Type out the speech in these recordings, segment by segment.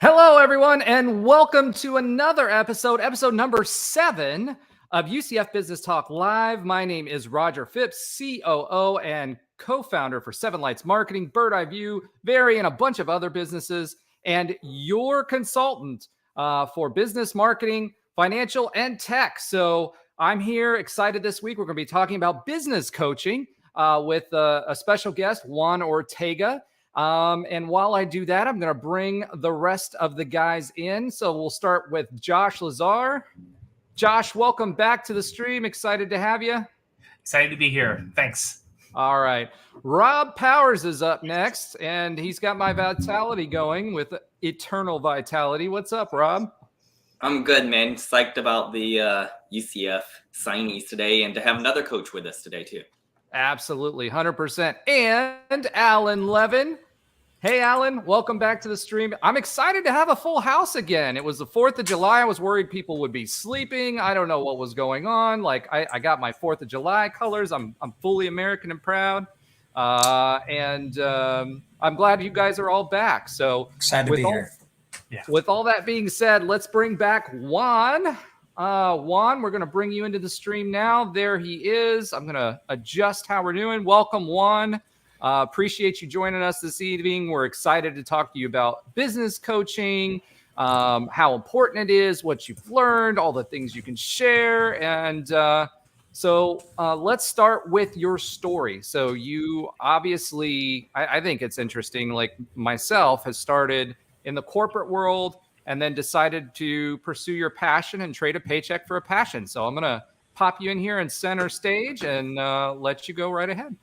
Hello, everyone, and welcome to another episode number 7 of UCF Business Talk Live. My name is Roger Phipps, COO and co-founder for 7 Lights Marketing, Bird Eye View, Very, and a bunch of other businesses, and your consultant for business marketing, financial, and tech. So I'm here excited this week. We're going to be talking about business coaching with a special guest, Juan Ortega. And while I do that, I'm going to bring the rest of the guys in. So we'll start with Josh Lazar. Josh, welcome back to the stream. Excited to have you. Excited to be here. Thanks. All right. Rob Powers is up next, and he's got my vitality going with eternal vitality. What's up, Rob? I'm good, man. Psyched about the UCF signees today and to have another coach with us today, too. Absolutely, 100%. And Alan Levin. Hey, Alan, welcome back to the stream. I'm excited to have a full house again. It was the 4th of July. I was worried people would be sleeping. I don't know what was going on. Like, I got my 4th of July colors. I'm fully American and proud. And I'm glad you guys are all back. So excited to be here. Yeah. With all that being said, let's bring back Juan. Juan, we're going to bring you into the stream now. There he is. I'm going to adjust how we're doing. Welcome, Juan. Appreciate you joining us this evening. We're excited to talk to you about business coaching, how important it is, what you've learned, all the things you can share. And so let's start with your story. So you obviously, I think it's interesting, like myself, has started in the corporate world and then decided to pursue your passion and trade a paycheck for a passion. So I'm going to pop you in here in center stage and let you go right ahead.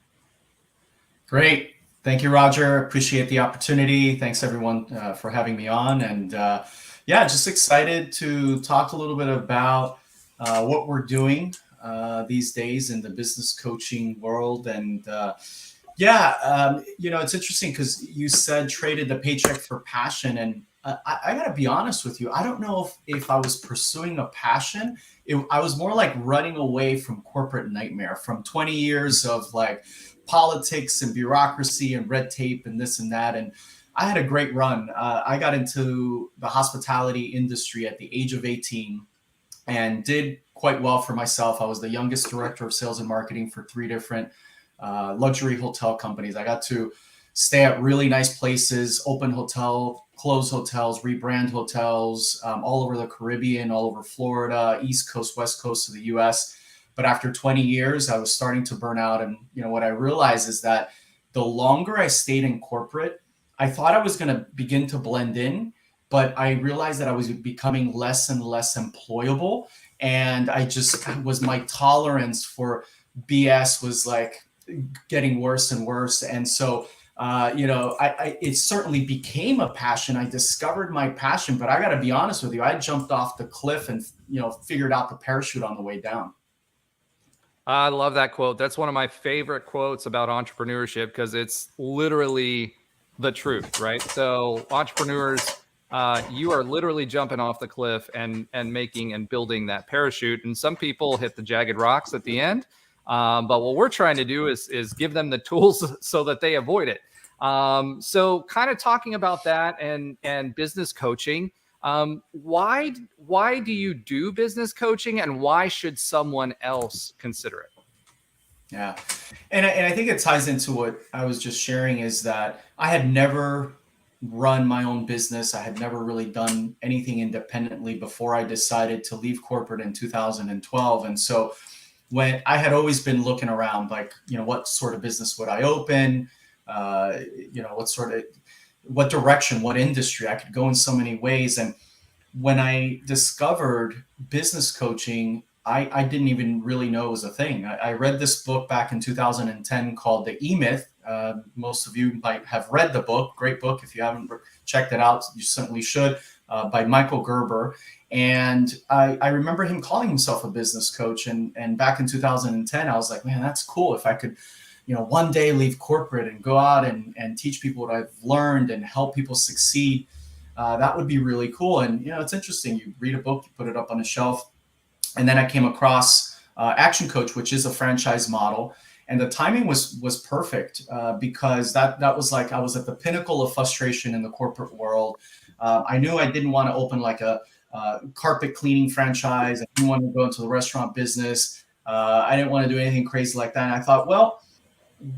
Great. Thank you, Roger. Appreciate the opportunity. Thanks, everyone, for having me on. And just excited to talk a little bit about what we're doing these days in the business coaching world. And it's interesting because you said traded the paycheck for passion. And I got to be honest with you. I don't know if I was pursuing a passion. I was more like running away from corporate nightmare from 20 years of like politics and bureaucracy and red tape and this and that. And I had a great run. I got into the hospitality industry at the age of 18 and did quite well for myself. I was the youngest director of sales and marketing for 3 different luxury hotel companies. I got to stay at really nice places, open hotel, close hotels, rebrand hotels, all over the Caribbean, all over Florida, East Coast, West Coast of the US. But after 20 years, I was starting to burn out. And what I realized is that the longer I stayed in corporate, I thought I was going to begin to blend in, but I realized that I was becoming less and less employable. And my tolerance for BS was like getting worse and worse. And so it certainly became a passion. I discovered my passion, but I got to be honest with you. I jumped off the cliff and, figured out the parachute on the way down. I love that quote. That's one of my favorite quotes about entrepreneurship because it's literally the truth, right? So entrepreneurs, you are literally jumping off the cliff and making and building that parachute. And some people hit the jagged rocks at the end. But what we're trying to do is give them the tools so that they avoid it. So kind of talking about that and business coaching, why do you do business coaching and why should someone else consider it? Yeah. And I think it ties into what I was just sharing is that I had never run my own business. I had never really done anything independently before I decided to leave corporate in 2012. And so when I had always been looking around, like, what sort of business would I open? What direction, what industry? I could go in so many ways. And when I discovered business coaching, I didn't even really know it was a thing. I read this book back in 2010 called The E-Myth. Most of you might have read the book. Great book. If you haven't checked it out, you certainly should, by Michael Gerber. And I remember him calling himself a business coach. And back in 2010, I was like, man, that's cool. If I could, one day leave corporate and go out and teach people what I've learned and help people succeed, that would be really cool. And, it's interesting. You read a book, you put it up on a shelf. And then I came across Action Coach, which is a franchise model. And the timing was perfect because that was like I was at the pinnacle of frustration in the corporate world. I knew I didn't want to open like a carpet cleaning franchise. I didn't want to go into the restaurant business. I didn't want to do anything crazy like that. And I thought, well,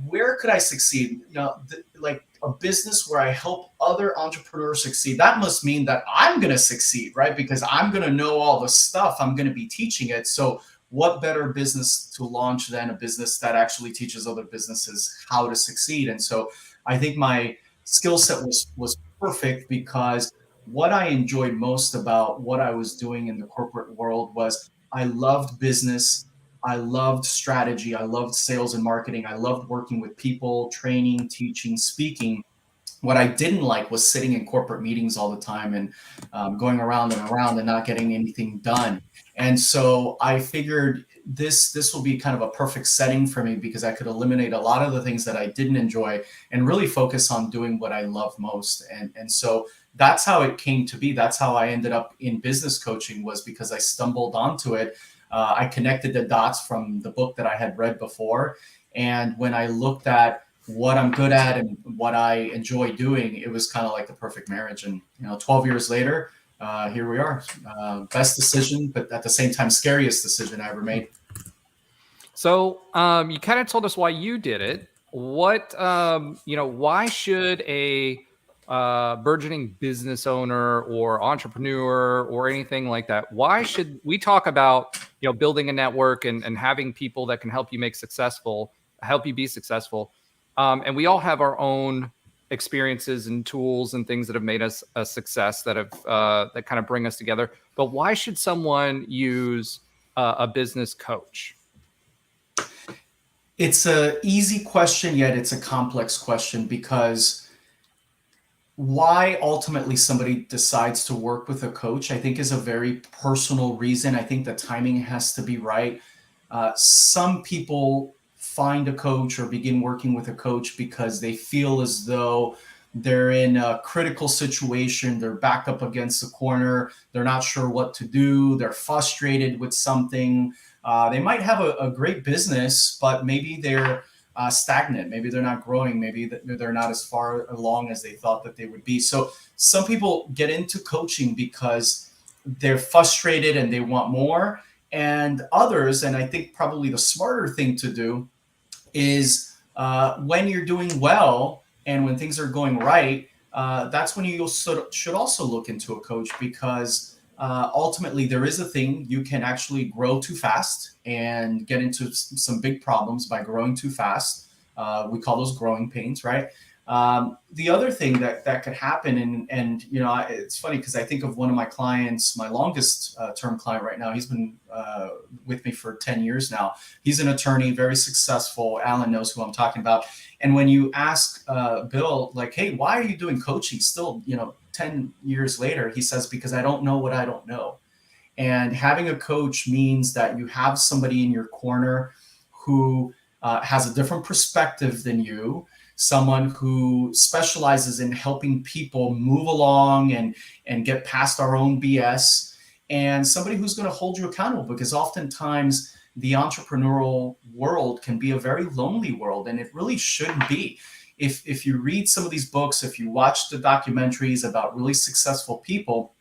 where could I succeed? Like a business where I help other entrepreneurs succeed. That must mean that I'm going to succeed, right? Because I'm going to know all the stuff. I'm going to be teaching it. So what better business to launch than a business that actually teaches other businesses how to succeed? And so I think my skill set was perfect because what I enjoyed most about what I was doing in the corporate world was I loved business. I loved strategy. I loved sales and marketing. I loved working with people, training, teaching, speaking. What I didn't like was sitting in corporate meetings all the time and going around and around and not getting anything done. And so I figured this will be kind of a perfect setting for me because I could eliminate a lot of the things that I didn't enjoy and really focus on doing what I love most. And so that's how it came to be. That's how I ended up in business coaching, was because I stumbled onto it. I connected the dots from the book that I had read before. And when I looked at what I'm good at and what I enjoy doing, it was kind of like the perfect marriage. And, 12 years later, here we are. Best decision, but at the same time, scariest decision I ever made. So you kind of told us why you did it. What, why should a burgeoning business owner or entrepreneur or anything like that, why should we talk about, building a network and having people that can help you be successful? And we all have our own experiences and tools and things that have made us a success that kind of bring us together. But why should someone use a business coach? It's an easy question, yet it's a complex question, because why ultimately somebody decides to work with a coach, I think, is a very personal reason. I think the timing has to be right. Some people find a coach or begin working with a coach because they feel as though they're in a critical situation. They're backed up against the corner. They're not sure what to do. They're frustrated with something. They might have a great business, but maybe they're stagnant. Maybe they're not growing. Maybe they're not as far along as they thought that they would be. So some people get into coaching because they're frustrated and they want more. And others, and I think probably the smarter thing to do, is when you're doing well and when things are going right, that's when you should also look into a coach, because ultimately there is a thing: you can actually grow too fast and get into some big problems by growing too fast. We call those growing pains, right? The other thing that could happen, and it's funny because I think of one of my clients, my longest term client right now. He's been with me for 10 years now. He's an attorney, very successful. Alan knows who I'm talking about. And when you ask Bill, like, hey, why are you doing coaching still, 10 years later? He says, because I don't know what I don't know. And having a coach means that you have somebody in your corner who has a different perspective than you, someone who specializes in helping people move along and get past our own BS, and somebody who's going to hold you accountable, because oftentimes the entrepreneurial world can be a very lonely world, and it really shouldn't be. If you read some of these books, if you watch the documentaries about really successful people,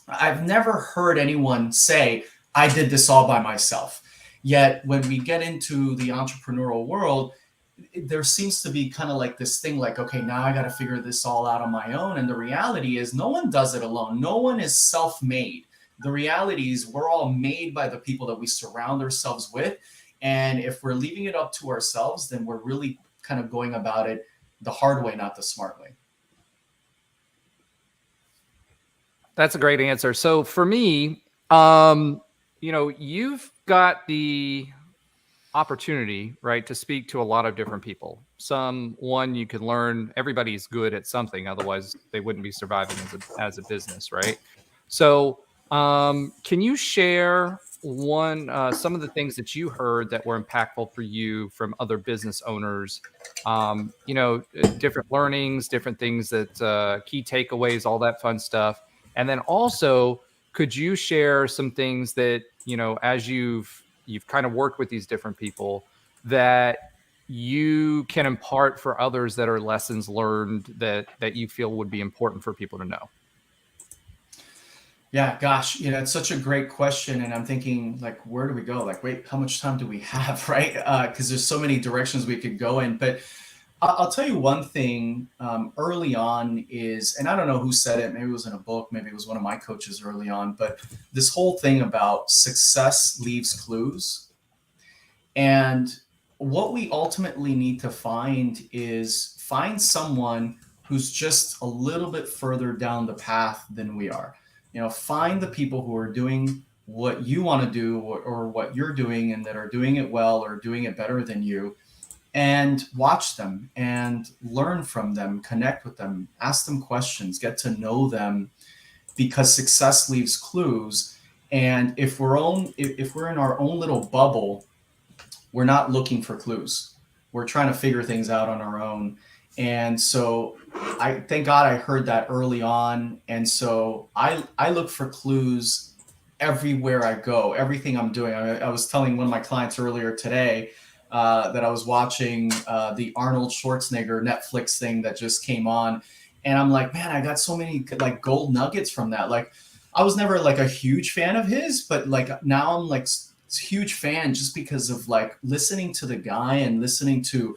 I've never heard anyone say, I did this all by myself. Yet when we get into the entrepreneurial world, there seems to be kind of like this thing like, okay, now I got to figure this all out on my own. And the reality is no one does it alone. No one is self-made. The reality is we're all made by the people that we surround ourselves with. And if we're leaving it up to ourselves, then we're really kind of going about it the hard way, not the smart way. That's a great answer. So for me, you've got the opportunity, right, to speak to a lot of different people. One, you can learn. Everybody's good at something, otherwise they wouldn't be surviving as a business, right? So can you share some of the things that you heard that were impactful for you from other business owners? Different learnings, different things that key takeaways, all that fun stuff. And then also, could you share some things that, as you've kind of worked with these different people, that you can impart for others that are lessons learned that you feel would be important for people to know? Yeah, gosh, it's such a great question, and I'm thinking, like, where do we go? Like, wait, how much time do we have, right? Because there's so many directions we could go in. But I'll tell you one thing early on is, and I don't know who said it, maybe it was in a book, maybe it was one of my coaches early on, but this whole thing about success leaves clues. And what we ultimately need to find is find someone who's just a little bit further down the path than we are. Find the people who are doing what you want to do, or what you're doing, and that are doing it well or doing it better than you, and watch them and learn from them, connect with them, ask them questions, get to know them, because success leaves clues. And if we're in our own little bubble, we're not looking for clues. We're trying to figure things out on our own. And so I thank God I heard that early on. And so I look for clues everywhere I go, everything I'm doing. I was telling one of my clients earlier today that I was watching the Arnold Schwarzenegger Netflix thing that just came on. And I'm like, man, I got so many like gold nuggets from that. Like, I was never like a huge fan of his, but like now I'm like a huge fan just because of like listening to the guy and listening to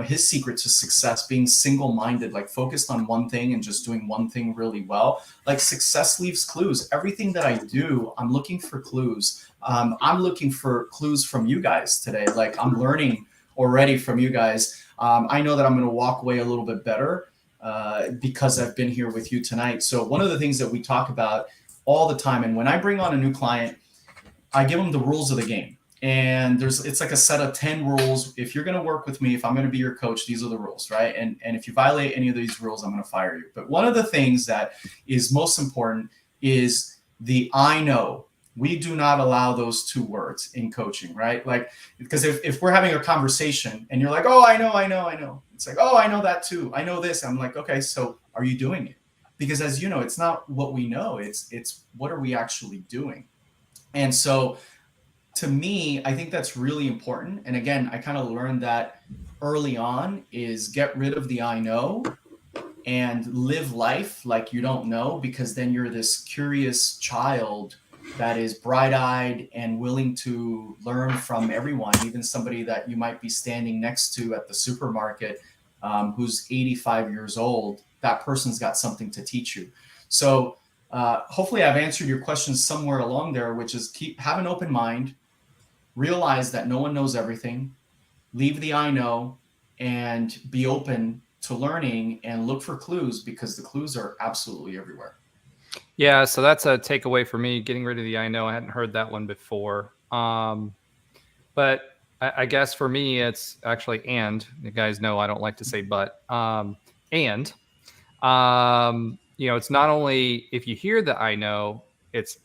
his secret to success, being single-minded, like focused on one thing and just doing one thing really well. Like, success leaves clues. Everything that I do, I'm looking for clues. I'm looking for clues from you guys today. Like, I'm learning already from you guys. I know that I'm going to walk away a little bit better because I've been here with you tonight. So one of the things that we talk about all the time, and when I bring on a new client, I give them the rules of the game. And it's like a set of 10 rules. If you're going to work with me, if I'm going to be your coach, these are the rules, right? And if you violate any of these rules, I'm going to fire you. But one of the things that is most important is the I know. We do not allow those two words in coaching, right? Like, because if we're having a conversation and you're like, oh, I know. It's like, oh, I know that too. I know this. I'm like, okay, so are you doing it? Because as you know, it's not what we know. It's what are we actually doing? And so to me, I think that's really important. And again, I kind of learned that early on is get rid of the I know and live life like you don't know, because then you're this curious child that is bright-eyed and willing to learn from everyone, even somebody that you might be standing next to at the supermarket who's 85 years old. That person's got something to teach you. So hopefully I've answered your questions somewhere along there, which is have an open mind, realize that no one knows everything, leave the I know, and be open to learning and look for clues, because the clues are absolutely everywhere. Yeah, so that's a takeaway for me, getting rid of the I know. I hadn't heard that one before. But I guess for me, it's actually and. You guys know I don't like to say but. It's not only if you hear the I know, it's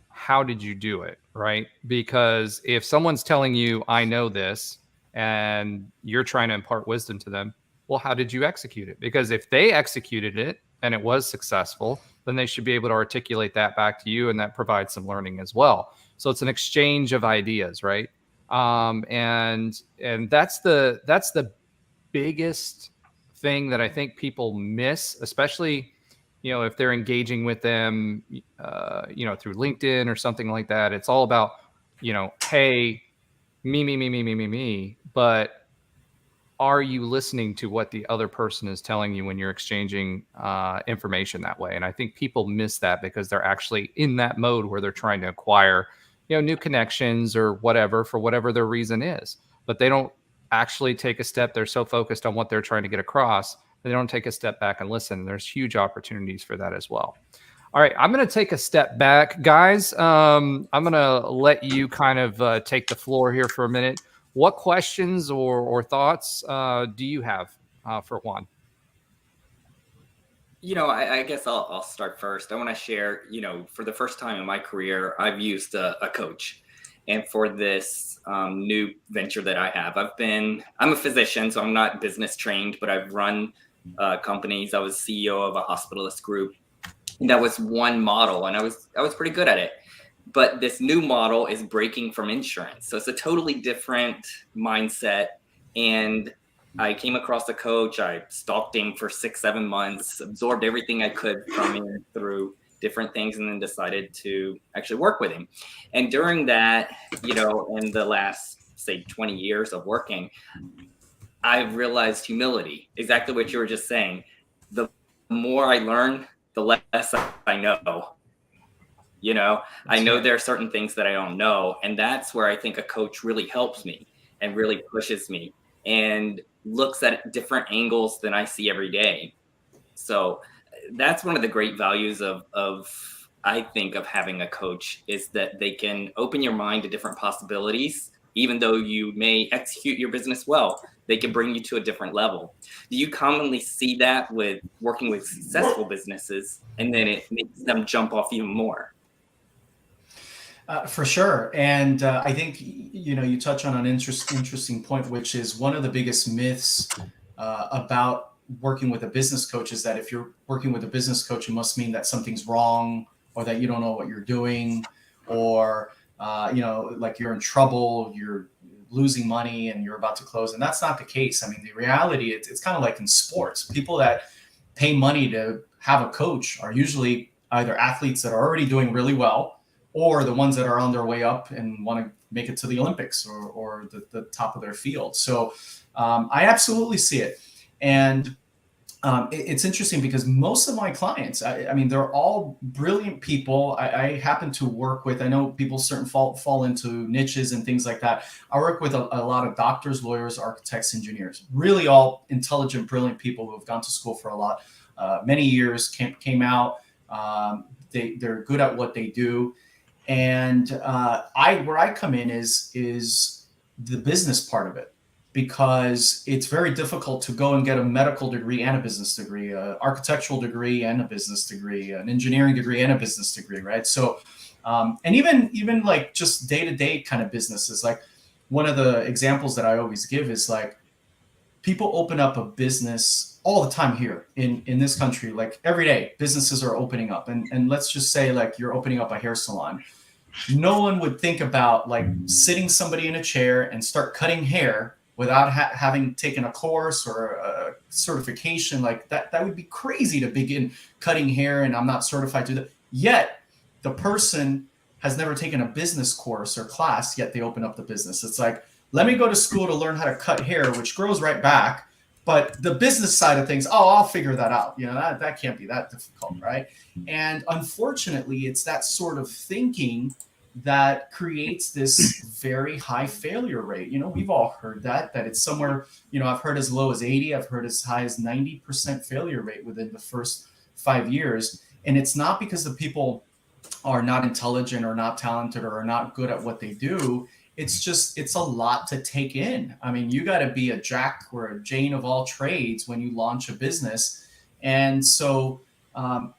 how did you do it, right? Because if someone's telling you, I know this, and you're trying to impart wisdom to them, well, how did you execute it? Because if they executed it and it was successful, then they should be able to articulate that back to you, and that provides some learning as well. So it's an exchange of ideas, right? And that's the biggest thing that I think people miss, especially if they're engaging with them, through LinkedIn or something like that. It's all about, hey, me. But are you listening to what the other person is telling you when you're exchanging information that way? And I think people miss that because they're actually in that mode where they're trying to acquire, new connections or whatever, for whatever their reason is. But they don't actually take a step. They're so focused on what they're trying to get across, they don't take a step back and listen. There's huge opportunities for that as well. All right, I'm going to take a step back, guys. I'm going to let you kind of take the floor here for a minute. What questions or thoughts do you have for Juan? I guess I'll start first. I want to share, for the first time in my career, I've used a coach. And for this new venture that I have, I'm a physician, so I'm not business trained, but I've run companies. I was CEO of a hospitalist group. And that was one model, and I was pretty good at it. But this new model is breaking from insurance. So it's a totally different mindset. And I came across a coach. I stalked him for 6-7 months, absorbed everything I could from him through different things, and then decided to actually work with him. And during that, in the last, say, 20 years of working, I've realized humility, exactly what you were just saying. The more I learn, the less I know. I know there are certain things that I don't know. And that's where I think a coach really helps me and really pushes me and looks at different angles than I see every day. So that's one of the great values of I think of having a coach, is that they can open your mind to different possibilities. Even though you may execute your business well, they can bring you to a different level. Do you commonly see that with working with successful businesses, and then it makes them jump off even more? For sure. And I think, you touch on an interesting point, which is one of the biggest myths about working with a business coach, is that if you're working with a business coach, it must mean that something's wrong, or that you don't know what you're doing, or, like you're in trouble, you're losing money and you're about to close. And that's not the case. I mean, the reality, it's kind of like in sports. People that pay money to have a coach are usually either athletes that are already doing really well, or the ones that are on their way up and want to make it to the Olympics, or the top of their field. So I absolutely see it. And it's interesting because most of my clients, I mean, they're all brilliant people. I happen to work with, I know people fall into niches and things like that. I work with a lot of doctors, lawyers, architects, engineers, really all intelligent, brilliant people who have gone to school for a lot, many years, came out. They're good at what they do. And where I come in is the business part of it, because it's very difficult to go and get a medical degree and a business degree, an architectural degree and a business degree, an engineering degree and a business degree, right? So, and even like just day-to-day kind of businesses, like one of the examples that I always give is like, people open up a business all the time here in this country. Like every day, businesses are opening up. And let's just say like you're opening up a hair salon. No one would think about like sitting somebody in a chair and start cutting hair without having taken a course or a certification. Like that would be crazy to begin cutting hair, and I'm not certified to do that. Yet the person has never taken a business course or class, yet they open up the business. It's like, let me go to school to learn how to cut hair, which grows right back. But the business side of things, I'll figure that out. That can't be that difficult, right? And unfortunately, it's that sort of thinking that creates this very high failure rate. We've all heard that it's somewhere, I've heard as low as 80, I've heard as high as 90% failure rate within the first 5 years. And it's not because the people are not intelligent or not talented or are not good at what they do. It's a lot to take in. I mean, you got to be a jack or a Jane of all trades when you launch a business. And so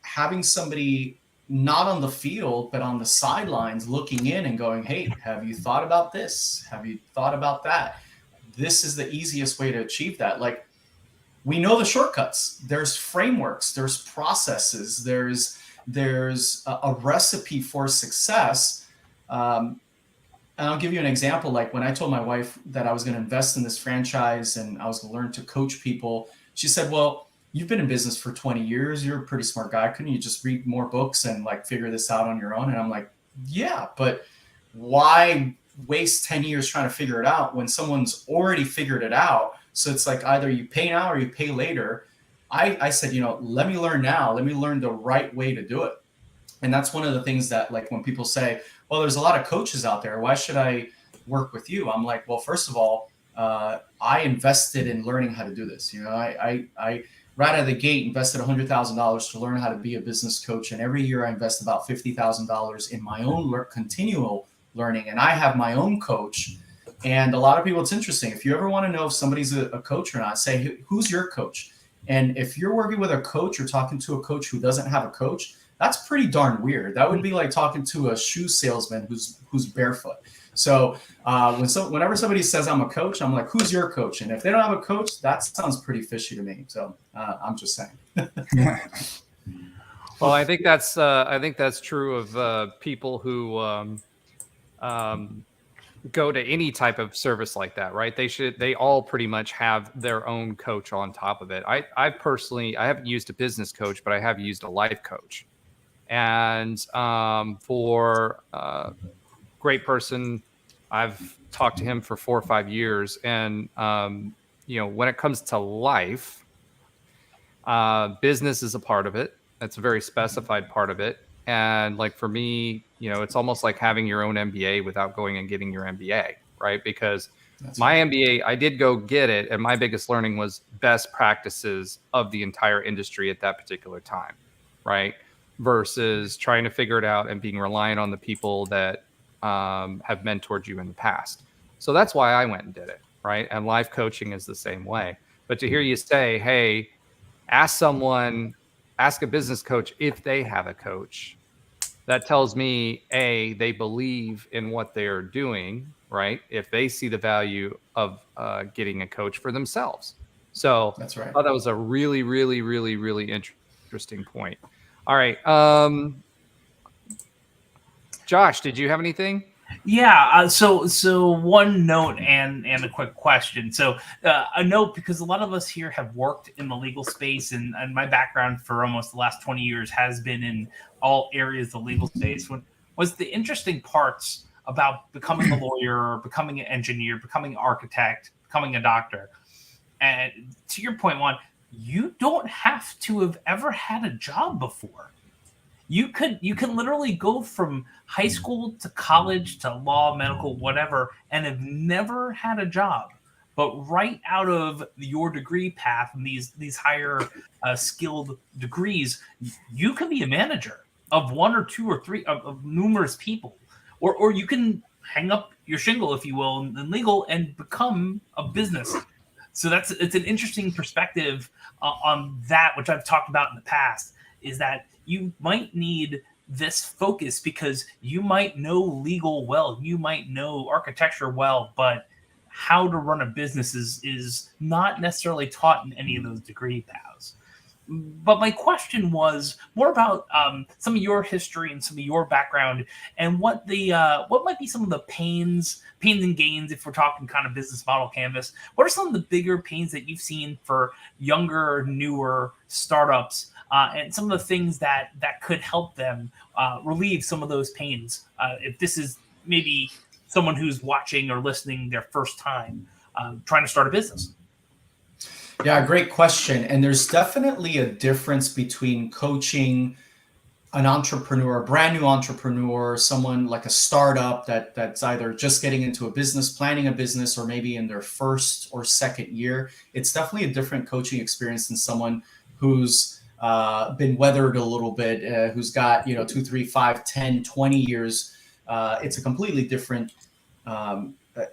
having somebody not on the field, but on the sidelines looking in and going, hey, have you thought about this? Have you thought about that? This is the easiest way to achieve that. Like, we know the shortcuts. There's frameworks, there's processes, there's a recipe for success. And I'll give you an example. Like when I told my wife that I was going to invest in this franchise and I was going to learn to coach people, she said, well, you've been in business for 20 years. You're a pretty smart guy. Couldn't you just read more books and like figure this out on your own? And I'm like, yeah, but why waste 10 years trying to figure it out when someone's already figured it out? So it's like either you pay now or you pay later. I said, let me learn now. Let me learn the right way to do it. And that's one of the things that, like, when people say, well, there's a lot of coaches out there, why should I work with you? I'm like, well, first of all, I invested in learning how to do this. I right out of the gate invested $100,000 to learn how to be a business coach. And every year I invest about $50,000 in my own continual learning. And I have my own coach. And a lot of people, it's interesting. If you ever want to know if somebody's a coach or not, say, who's your coach? And if you're working with a coach or talking to a coach who doesn't have a coach, that's pretty darn weird. That would be like talking to a shoe salesman who's barefoot. So whenever somebody says I'm a coach, I'm like, who's your coach? And if they don't have a coach, that sounds pretty fishy to me. So I'm just saying. Well, I think that's true of people who go to any type of service like that, right? They all pretty much have their own coach on top of it. I personally, I haven't used a business coach, but I have used a life coach. And for great person, I've talked to him for 4 or 5 years. And, when it comes to life, business is a part of it. That's a very specified part of it. And like for me, it's almost like having your own MBA without going and getting your MBA, right? Because my MBA, I did go get it. And my biggest learning was best practices of the entire industry at that particular time, right? Versus trying to figure it out and being reliant on the people that have mentored you in the past. So that's why I went and did it, right? And life coaching is the same way. But to hear you say, hey, ask a business coach if they have a coach, that tells me, A, they believe in what they're doing, right? If they see the value of getting a coach for themselves. So that's right. I thought that was a really, really, really, really interesting point. All right. Josh, did you have anything? Yeah. So one note and a quick question. So a note, because a lot of us here have worked in the legal space, and my background for almost the last 20 years has been in all areas of the legal space. What was the interesting parts about becoming a lawyer, becoming an engineer, becoming an architect, becoming a doctor? And to your point, Juan, you don't have to have ever had a job before. You can literally go from high school to college to law, medical, whatever, and have never had a job. But right out of your degree path and these higher skilled degrees, you can be a manager of one or two or three of numerous people, or you can hang up your shingle, if you will, in legal and become a business. So it's an interesting perspective on that, which I've talked about in the past, is that you might need this focus because you might know legal well, you might know architecture well, but how to run a business is not necessarily taught in any of those degree paths. But my question was more about some of your history and some of your background, and what might be some of the pains and gains, if we're talking kind of business model canvas. What are some of the bigger pains that you've seen for younger, newer startups, and some of the things that could help them relieve some of those pains? If this is maybe someone who's watching or listening their first time trying to start a business. Yeah, great question. And there's definitely a difference between coaching an entrepreneur, a brand new entrepreneur, someone like a startup that's either just getting into a business, planning a business, or maybe in their first or second year. It's definitely a different coaching experience than someone who's been weathered a little bit, who's got 2, 3, 5, 10, 20 years. It's a completely different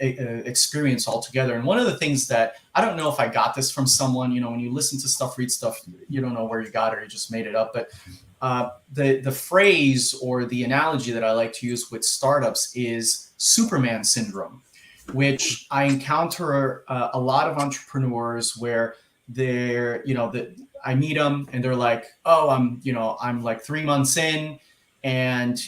experience altogether. And one of the things that I don't know if I got this from someone, when you listen to stuff, read stuff, you don't know where you got it or you just made it up. But the phrase or the analogy that I like to use with startups is Superman syndrome, which I encounter a lot of entrepreneurs where they're, I meet them and they're like, oh, I'm like 3 months in, and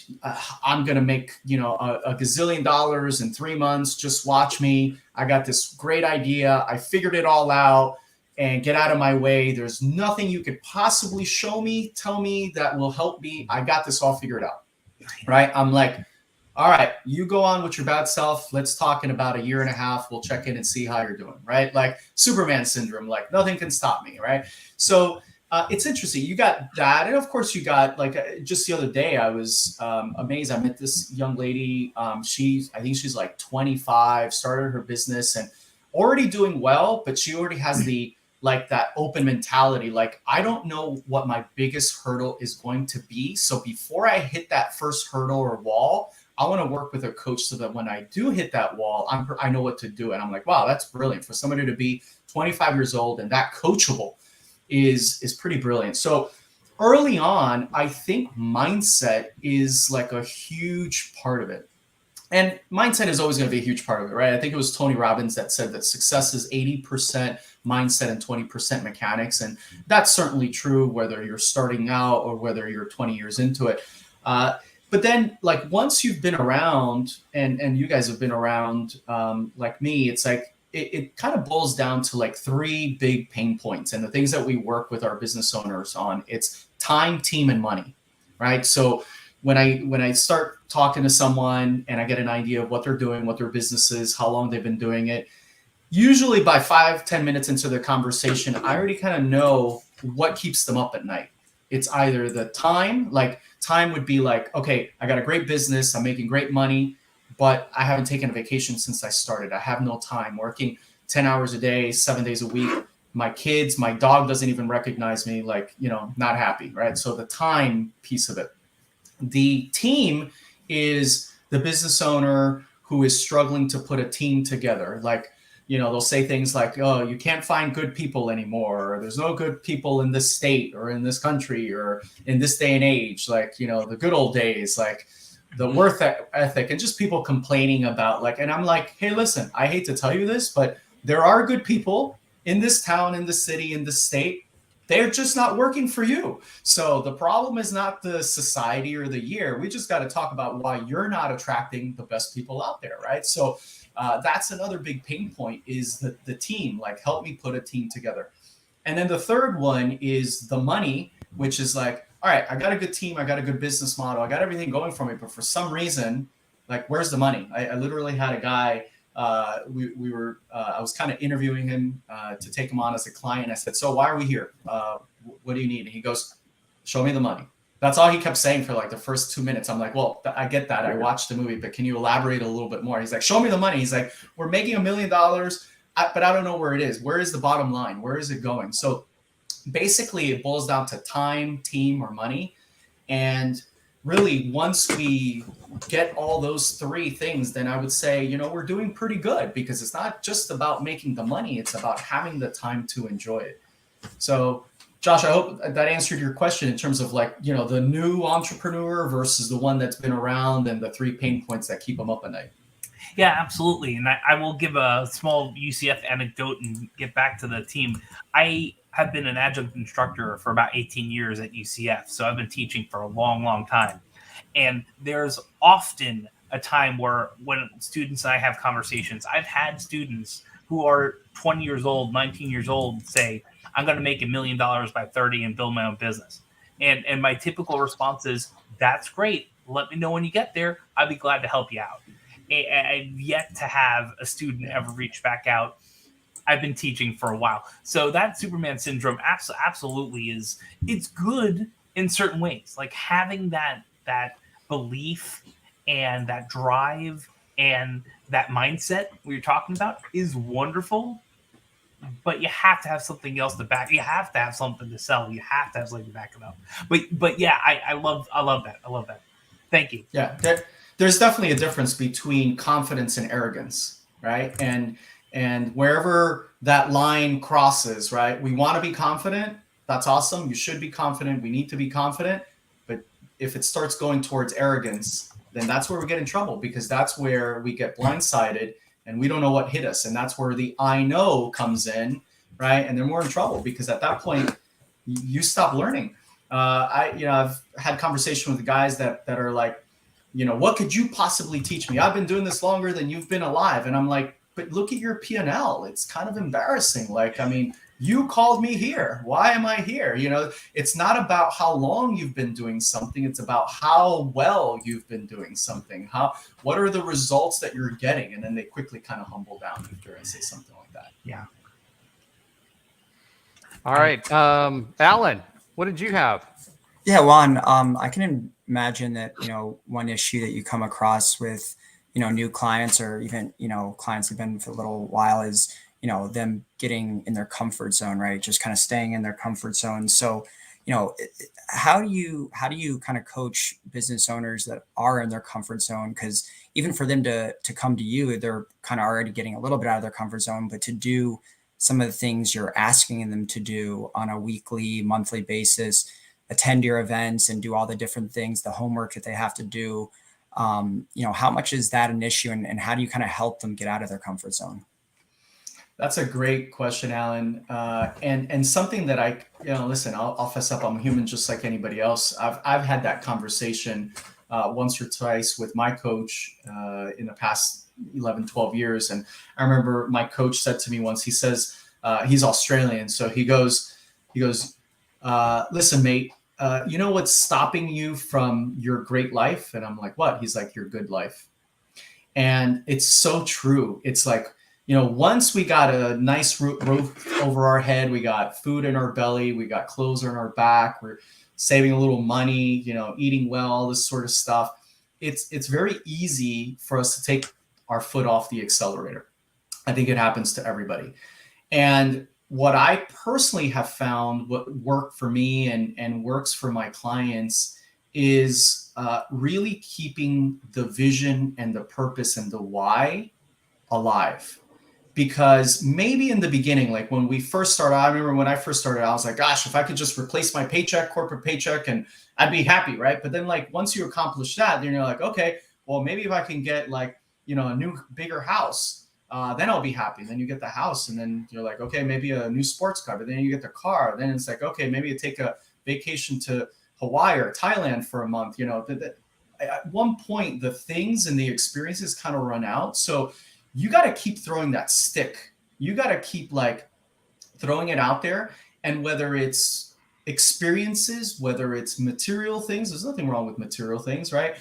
I'm going to make, a gazillion dollars in 3 months. Just watch me. I got this great idea. I figured it all out, and get out of my way. There's nothing you could possibly show me, tell me that will help me. I got this all figured out. Right. I'm like, all right, you go on with your bad self. Let's talk in about 1.5 years. We'll check in and see how you're doing. Right. Like Superman syndrome, like nothing can stop me. Right. So it's interesting. You got that. And of course you got just the other day, I was amazed. I met this young lady. I think she's like 25, started her business and already doing well, but she already has that open mentality. Like, I don't know what my biggest hurdle is going to be. So before I hit that first hurdle or wall, I want to work with a coach so that when I do hit that wall, I know what to do. And I'm like, wow, that's brilliant for somebody to be 25 years old and that coachable is pretty brilliant. So early on, I think mindset is like a huge part of it. And mindset is always going to be a huge part of it, right? I think it was Tony Robbins that said that success is 80% mindset and 20% mechanics. And that's certainly true whether you're starting out or whether you're 20 years into it. But then like once you've been around and you guys have been around like me, it's like it kind of boils down to like 3 big pain points. And the things that we work with our business owners on, it's time, team, and money, right? So when I start talking to someone and I get an idea of what they're doing, what their business is, how long they've been doing it, usually by 5-10 minutes into the conversation, I already kind of know what keeps them up at night. It's either the time, like time would be like, okay, I got a great business, I'm making great money, but I haven't taken a vacation since I started. I have no time, working 10 hours a day, 7 days a week. My kids, my dog doesn't even recognize me, like, not happy, right? So the time piece of it. The team is the business owner who is struggling to put a team together. Like, they'll say things like, oh, you can't find good people anymore, or there's no good people in this state or in this country or in this day and age, like, the good old days, like the work ethic, and just people complaining about like, and I'm like, hey, listen, I hate to tell you this, but there are good people in this town, in the city, in the state. They're just not working for you. So the problem is not the society or the year. We just got to talk about why you're not attracting the best people out there, right? So that's another big pain point is the team, like help me put a team together. And then the third one is the money, which is like, all right, I got a good team. I got a good business model. I got everything going for me. But for some reason, like, where's the money? I literally had a guy, I was kind of interviewing him to take him on as a client. I said, so why are we here? What do you need? And he goes, show me the money. That's all he kept saying for like the first 2 minutes. I'm like, well, I get that. I watched the movie, but can you elaborate a little bit more? He's like, show me the money. He's like, we're making $1 million, but I don't know where it is. Where is the bottom line? Where is it going? So basically it boils down to time, team, or money. And really, once we get all those 3 things, then I would say, we're doing pretty good, because it's not just about making the money. It's about having the time to enjoy it. So Josh, I hope that answered your question in terms of like, the new entrepreneur versus the one that's been around, and the 3 pain points that keep them up at night. Yeah, absolutely. And I will give a small UCF anecdote and get back to the team. I have been an adjunct instructor for about 18 years at UCF. So I've been teaching for a long, long time. And there's often a time where when students and I have conversations, I've had students who are 20 years old, 19 years old say, I'm going to make $1 million by 30 and build my own business. And my typical response is, that's great. Let me know when you get there. I'd be glad to help you out. I've yet to have a student ever reach back out. I've been teaching for a while. So that Superman syndrome absolutely it's good in certain ways. Like having that belief and that drive and that mindset we were talking about is wonderful. But you have to have something else to back. You have to have something to sell. You have to have something to back it up. But yeah, I love that. I love that. Thank you. Yeah, there's definitely a difference between confidence and arrogance, right? And wherever that line crosses, right? We want to be confident. That's awesome. You should be confident. We need to be confident. But if it starts going towards arrogance, then that's where we get in trouble, because that's where we get blindsided and we don't know what hit us. And that's where the I know comes in, right? And then we're in trouble, because at that point, you stop learning. I've had conversation with the guys that are like, what could you possibly teach me? I've been doing this longer than you've been alive. And I'm like, but look at your P&L. It's kind of embarrassing. Like, I mean, you called me here. Why am I here? It's not about how long you've been doing something. It's about how well you've been doing something. What are the results that you're getting? And then they quickly kind of humble down after I say something like that. Yeah. All right. Alan, what did you have? Yeah, Juan, I can imagine that, one issue that you come across with, new clients, or even, clients who've been for a little while, is, them getting in their comfort zone, right? Just kind of staying in their comfort zone. So, how do you kind of coach business owners that are in their comfort zone? Because even for them to come to you, they're kind of already getting a little bit out of their comfort zone, but to do some of the things you're asking them to do on a weekly, monthly basis, attend your events and do all the different things, the homework that they have to do, how much is that an issue, and how do you kind of help them get out of their comfort zone? That's a great question, Alan. And something that listen, I'll fess up. I'm a human just like anybody else. I've had that conversation once or twice with my coach in the past 11, 12 years. And I remember my coach said to me once, he says, he's Australian. So he goes, listen, mate, you know what's stopping you from your great life? And I'm like, what? He's like, your good life. And it's so true. It's like, you know, once we got a nice roof over our head, we got food in our belly, we got clothes on our back, we're saving a little money, you know, eating well, all this sort of stuff. It's very easy for us to take our foot off the accelerator. I think it happens to everybody. And what I personally have found what worked for me and works for my clients is really keeping the vision and the purpose and the why alive. Because maybe in the beginning, like when we first started, I remember when I first started, I was like, gosh, if I could just replace my paycheck, corporate paycheck, and I'd be happy, right? But then like once you accomplish that, then you're like, okay, well, maybe if I can get like, you know, a new, bigger house, then I'll be happy. Then you get the house and then you're like, okay, maybe a new sports car, but then you get the car. Then it's like, okay, maybe you take a vacation to Hawaii or Thailand for a month. You know, at one point, the things and the experiences kind of run out. So you got to keep throwing that stick. You got to keep like throwing it out there. And whether it's experiences, whether it's material things, there's nothing wrong with material things, right?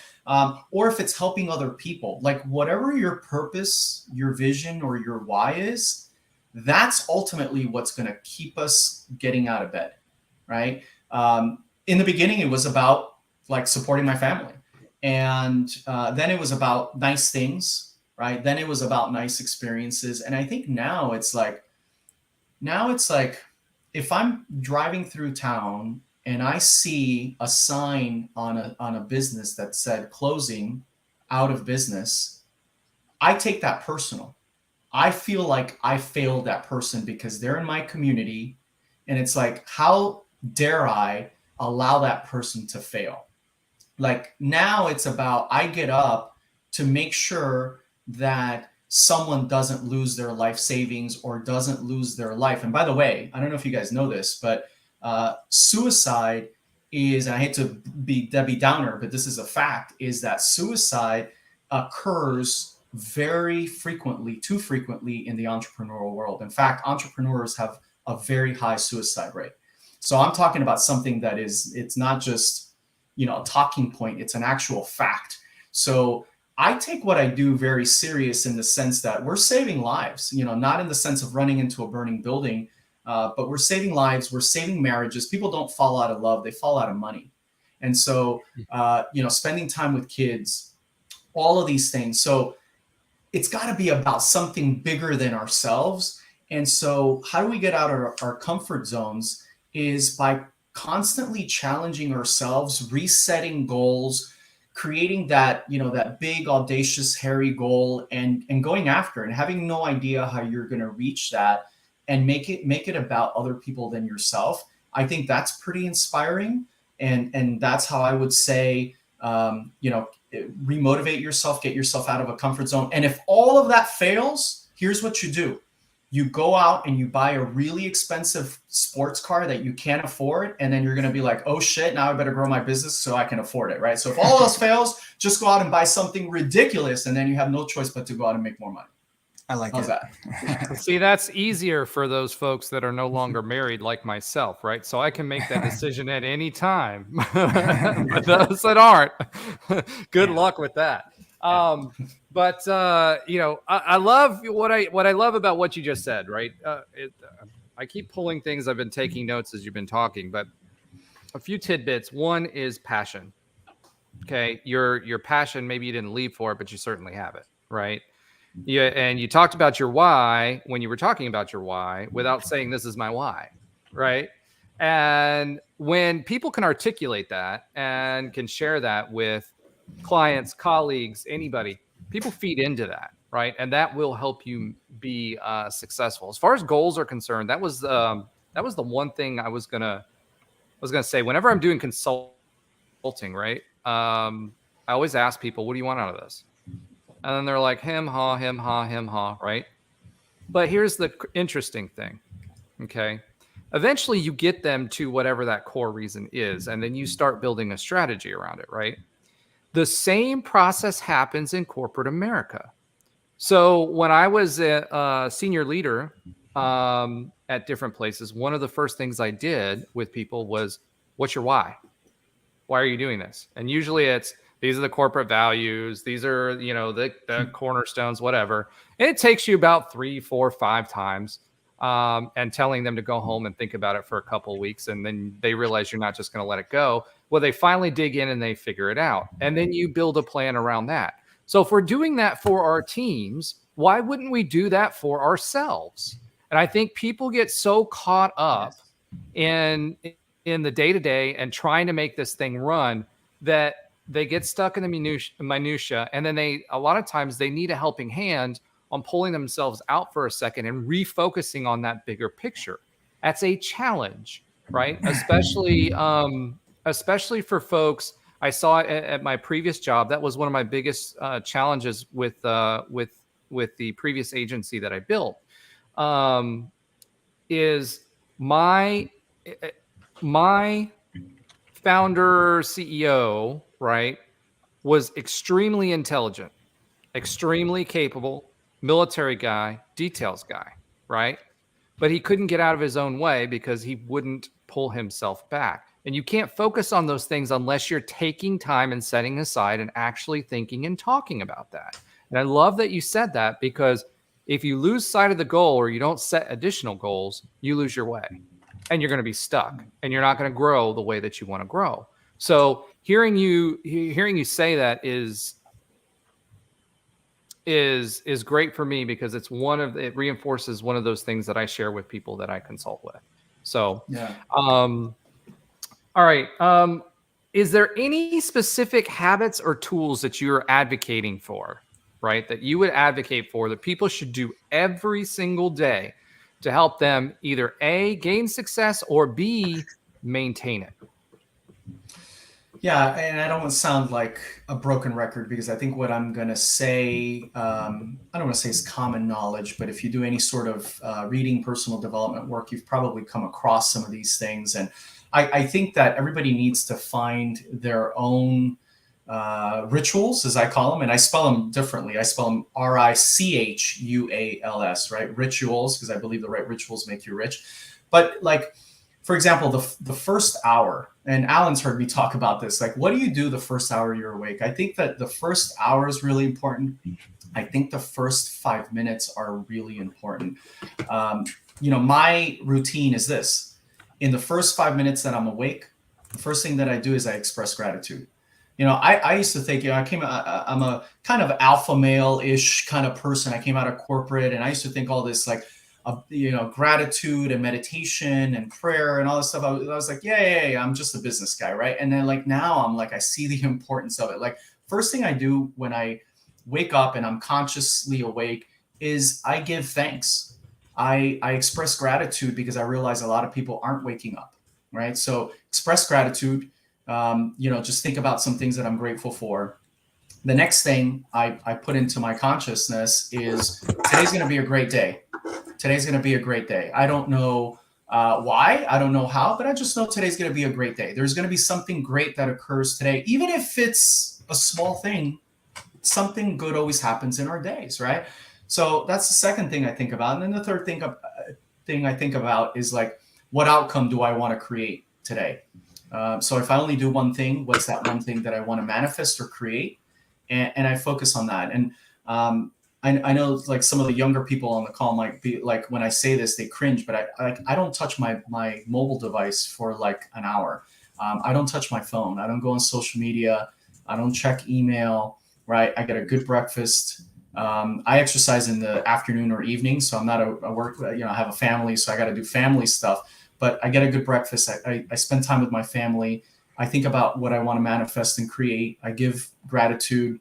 Or if it's helping other people, like whatever your purpose, your vision, or your why is, that's ultimately what's going to keep us getting out of bed, right? In the beginning, it was about like supporting my family. And then it was about nice things, right? Then it was about nice experiences. And I think now it's like, if I'm driving through town and I see a sign on a business that said closing, out of business, I take that personal. I feel like I failed that person because they're in my community. And it's like, how dare I allow that person to fail? Like now it's about, I get up to make sure that someone doesn't lose their life savings or doesn't lose their life. And by the way, I don't know if you guys know this, but suicide is, and I hate to be Debbie Downer, but this is a fact, is that suicide occurs very frequently, too frequently in the entrepreneurial world. In fact, entrepreneurs have a very high suicide rate. So I'm talking about something that is, it's not just, you know, a talking point, it's an actual fact. So I take what I do very serious in the sense that we're saving lives, you know, not in the sense of running into a burning building, but we're saving lives, we're saving marriages. People don't fall out of love, they fall out of money. And so, you know, spending time with kids, all of these things. So it's got to be about something bigger than ourselves. And so how do we get out of our comfort zones is by constantly challenging ourselves, resetting goals, creating that, you know, that big, audacious, hairy goal and going after it and having no idea how you're going to reach that and make it about other people than yourself. I think that's pretty inspiring. And that's how I would say, you know, remotivate yourself, get yourself out of a comfort zone. And if all of that fails, here's what you do. You go out and you buy a really expensive sports car that you can't afford. And then you're going to be like, oh shit, now I better grow my business so I can afford it, right? So if all else fails, just go out and buy something ridiculous. And then you have no choice but to go out and make more money. I like How's it. that? See, that's easier for those folks that are no longer married like myself, right? So I can make that decision at any time. But those that aren't, good luck with that. But you know, I love what I love about what you just said, right? I keep pulling things. I've been taking notes as you've been talking, but a few tidbits. One is passion. Okay, your passion. Maybe you didn't leave for it, but you certainly have it, right? Yeah, and you talked about your why when you were talking about your why without saying this is my why, right? And when people can articulate that and can share that with clients, colleagues, anybody, people feed into that, right? And that will help you be successful. As far as goals are concerned, that was the one thing I was gonna say. Whenever I'm doing consulting, right? I always ask people, "What do you want out of this?" And then they're like, him, ha, right? But here's the interesting thing, okay? Eventually you get them to whatever that core reason is, and then you start building a strategy around it, right? The same process happens in corporate America. So when I was a senior leader at different places, one of the first things I did with people was, what's your why? Why are you doing this? And usually it's, these are the corporate values. These are, the cornerstones, whatever. And it takes you about 3, 4, 5 times and telling them to go home and think about it for a couple of weeks. And then they realize you're not just going to let it go. Well, they finally dig in and they figure it out. And then you build a plan around that. So if we're doing that for our teams, why wouldn't we do that for ourselves? And I think people get so caught up in the day-to-day and trying to make this thing run that they get stuck in the minutia. And then a lot of times they need a helping hand on pulling themselves out for a second and refocusing on that bigger picture. That's a challenge, right? Especially for folks. I saw it at my previous job. That was one of my biggest challenges with the previous agency that I built. Is my founder CEO, right, was extremely intelligent, extremely capable, military guy, details guy, right? But he couldn't get out of his own way because he wouldn't pull himself back. And you can't focus on those things unless you're taking time and setting aside and actually thinking and talking about that. And I love that you said that, because if you lose sight of the goal or you don't set additional goals, you lose your way and you're going to be stuck and you're not going to grow the way that you want to grow. So hearing you say that is great for me, because it reinforces one of those things that I share with people that I consult with. So, yeah. All right. Is there any specific habits or tools that you're advocating for, right? That you would advocate for that people should do every single day to help them either A, gain success, or B, maintain it? Yeah, and I don't want to sound like a broken record, because I think what I'm going to say, I don't want to say it's common knowledge, but if you do any sort of reading, personal development work, you've probably come across some of these things. And I think that everybody needs to find their own rituals, as I call them, and I spell them differently. I spell them RICHUALS, right? Rituals, because I believe the right rituals make you rich. But like, for example, the first hour, and Alan's heard me talk about this, like, what do you do the first hour you're awake? I think that the first hour is really important. I think the first 5 minutes are really important. My routine is this. In the first 5 minutes that I'm awake, the first thing that I do is I express gratitude. I used to think, I'm a kind of alpha male-ish kind of person. I came out of corporate, and I used to think all this like, gratitude and meditation and prayer and all this stuff. I was like, yeah, I'm just a business guy, right? And then like now I'm like, I see the importance of it. Like, first thing I do when I wake up and I'm consciously awake is I give thanks. I express gratitude because I realize a lot of people aren't waking up, right? So express gratitude. Just think about some things that I'm grateful for. The next thing I put into my consciousness is today's going to be a great day. Today's going to be a great day. I don't know why, I don't know how, but I just know today's going to be a great day. There's going to be something great that occurs today. Even if it's a small thing, something good always happens in our days, right? So that's the second thing I think about. And then the third thing I think about is like, what outcome do I want to create today? So if I only do one thing, what's that one thing that I want to manifest or create? And I focus on that. And I know like some of the younger people on the call might be like, when I say this, they cringe, but I don't touch my mobile device for like an hour. I don't touch my phone. I don't go on social media. I don't check email, right? I get a good breakfast. I exercise in the afternoon or evening. So I'm not a work, I have a family, so I got to do family stuff, but I get a good breakfast. I spend time with my family. I think about what I want to manifest and create. I give gratitude.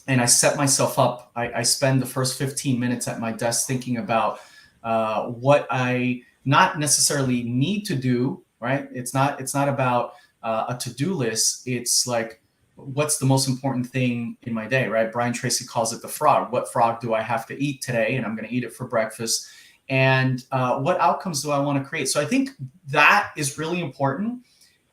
And I set myself up. I spend the first 15 minutes at my desk thinking about what I not necessarily need to do, right? It's not about a to-do list. It's like, what's the most important thing in my day, right? Brian Tracy calls it the frog. What frog do I have to eat today? And I'm going to eat it for breakfast. And what outcomes do I want to create? So I think that is really important.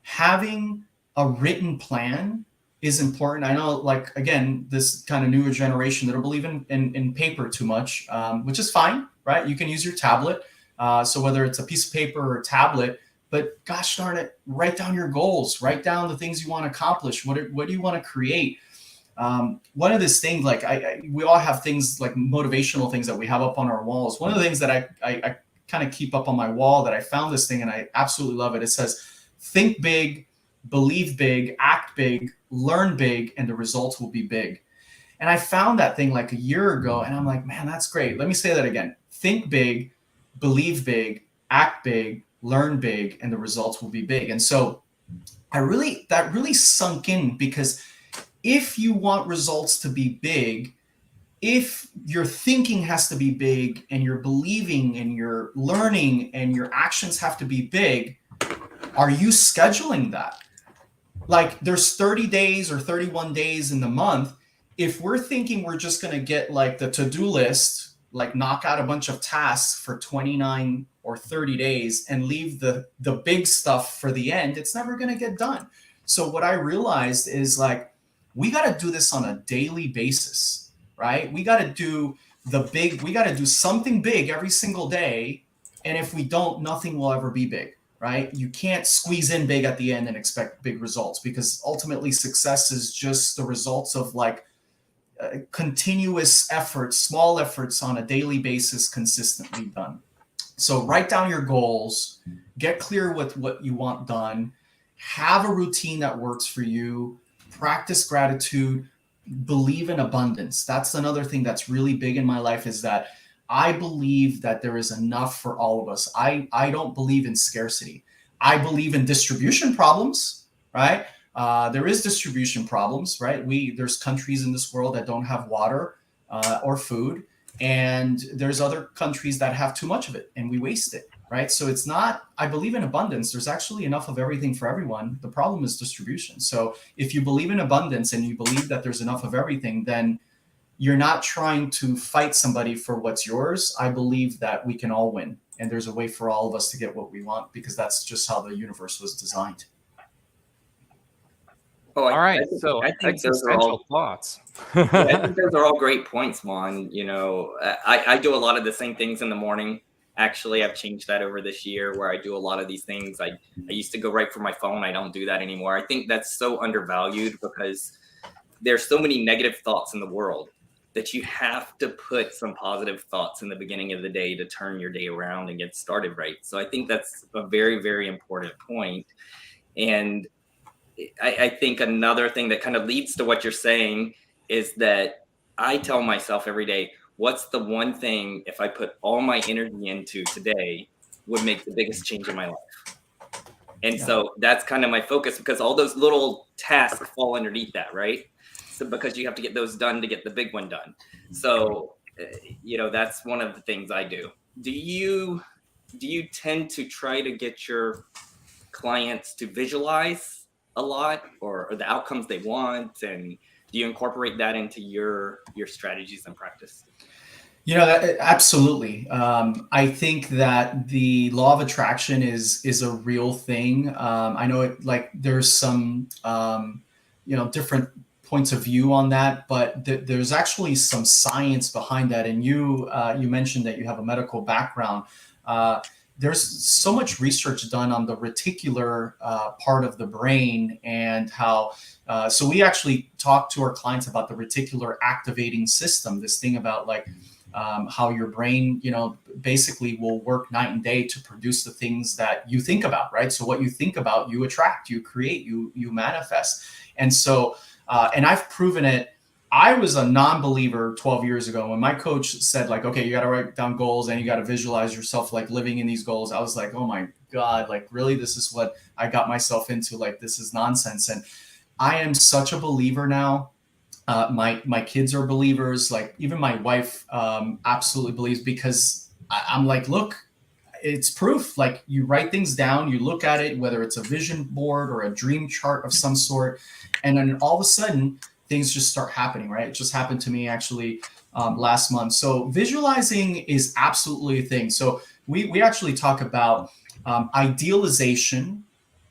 Having a written plan is important. I know, like, again, this kind of newer generation that don't believe in paper too much, which is fine, right? You can use your tablet. So whether it's a piece of paper or a tablet, but gosh darn it, write down your goals, write down the things you want to accomplish. What do you want to create? One of these things, like we all have things like motivational things that we have up on our walls. One of the things that I kind of keep up on my wall, that I found this thing and I absolutely love it. It says, think big, believe big, act big, learn big, and the results will be big. And I found that thing like a year ago, and I'm like, man, that's great. Let me say that again. Think big, believe big, act big, learn big, and the results will be big. And so that really sunk in, because if you want results to be big, if your thinking has to be big and your believing and your learning and your actions have to be big, are you scheduling that? Like, there's 30 days or 31 days in the month. If we're thinking we're just going to get like the to-do list, like knock out a bunch of tasks for 29 or 30 days and leave the big stuff for the end, it's never going to get done. So what I realized is, like, we got to do this on a daily basis, right? We got to do we got to do something big every single day. And if we don't, nothing will ever be big, right? You can't squeeze in big at the end and expect big results, because ultimately success is just the results of like continuous efforts, small efforts on a daily basis, consistently done. So write down your goals, get clear with what you want done, have a routine that works for you, practice gratitude, believe in abundance. That's another thing that's really big in my life, is that I believe that there is enough for all of us. I don't believe in scarcity. I believe in distribution problems, right? There is distribution problems, right? There's countries in this world that don't have water or food, and there's other countries that have too much of it and we waste it, right? So it's not, I believe in abundance. There's actually enough of everything for everyone. The problem is distribution. So if you believe in abundance and you believe that there's enough of everything, then you're not trying to fight somebody for what's yours. I believe that we can all win, and there's a way for all of us to get what we want, because that's just how the universe was designed. Oh, all right. I think those are all thoughts. Yeah, I think those are all great points, Juan. You know, I do a lot of the same things in the morning. Actually, I've changed that over this year, where I do a lot of these things. I used to go right for my phone. I don't do that anymore. I think that's so undervalued, because there's so many negative thoughts in the world that you have to put some positive thoughts in the beginning of the day to turn your day around and get started right. So I think that's a very, very important point. And I think another thing that kind of leads to what you're saying is that I tell myself every day, what's the one thing, if I put all my energy into today, would make the biggest change in my life? And so that's kind of my focus, because all those little tasks fall underneath that, right? So because you have to get those done to get the big one done. So, you know, that's one of the things I do. Do you tend to try to get your clients to visualize a lot, or the outcomes they want, and do you incorporate that into your strategies and practice? You know, absolutely. I think that the law of attraction is a real thing. I know it, like, there's some different points of view on that, but there's actually some science behind that. And you mentioned that you have a medical background. There's so much research done on the reticular part of the brain, and how, so we actually talk to our clients about the reticular activating system, this thing about like how your brain, basically will work night and day to produce the things that you think about, right? So what you think about, you attract, you create, you manifest. And so, and I've proven it. I was a non-believer 12 years ago when my coach said, like, okay, you got to write down goals and you got to visualize yourself like living in these goals. I was like, oh my God, like, really, this is what I got myself into. Like, this is nonsense. And I am such a believer now. My kids are believers. Like, even my wife absolutely believes, because I'm like, look, it's proof. Like, you write things down, you look at it, whether it's a vision board or a dream chart of some sort, and then all of a sudden things just start happening, right? It just happened to me actually last month. So visualizing is absolutely a thing. So we actually talk about idealization,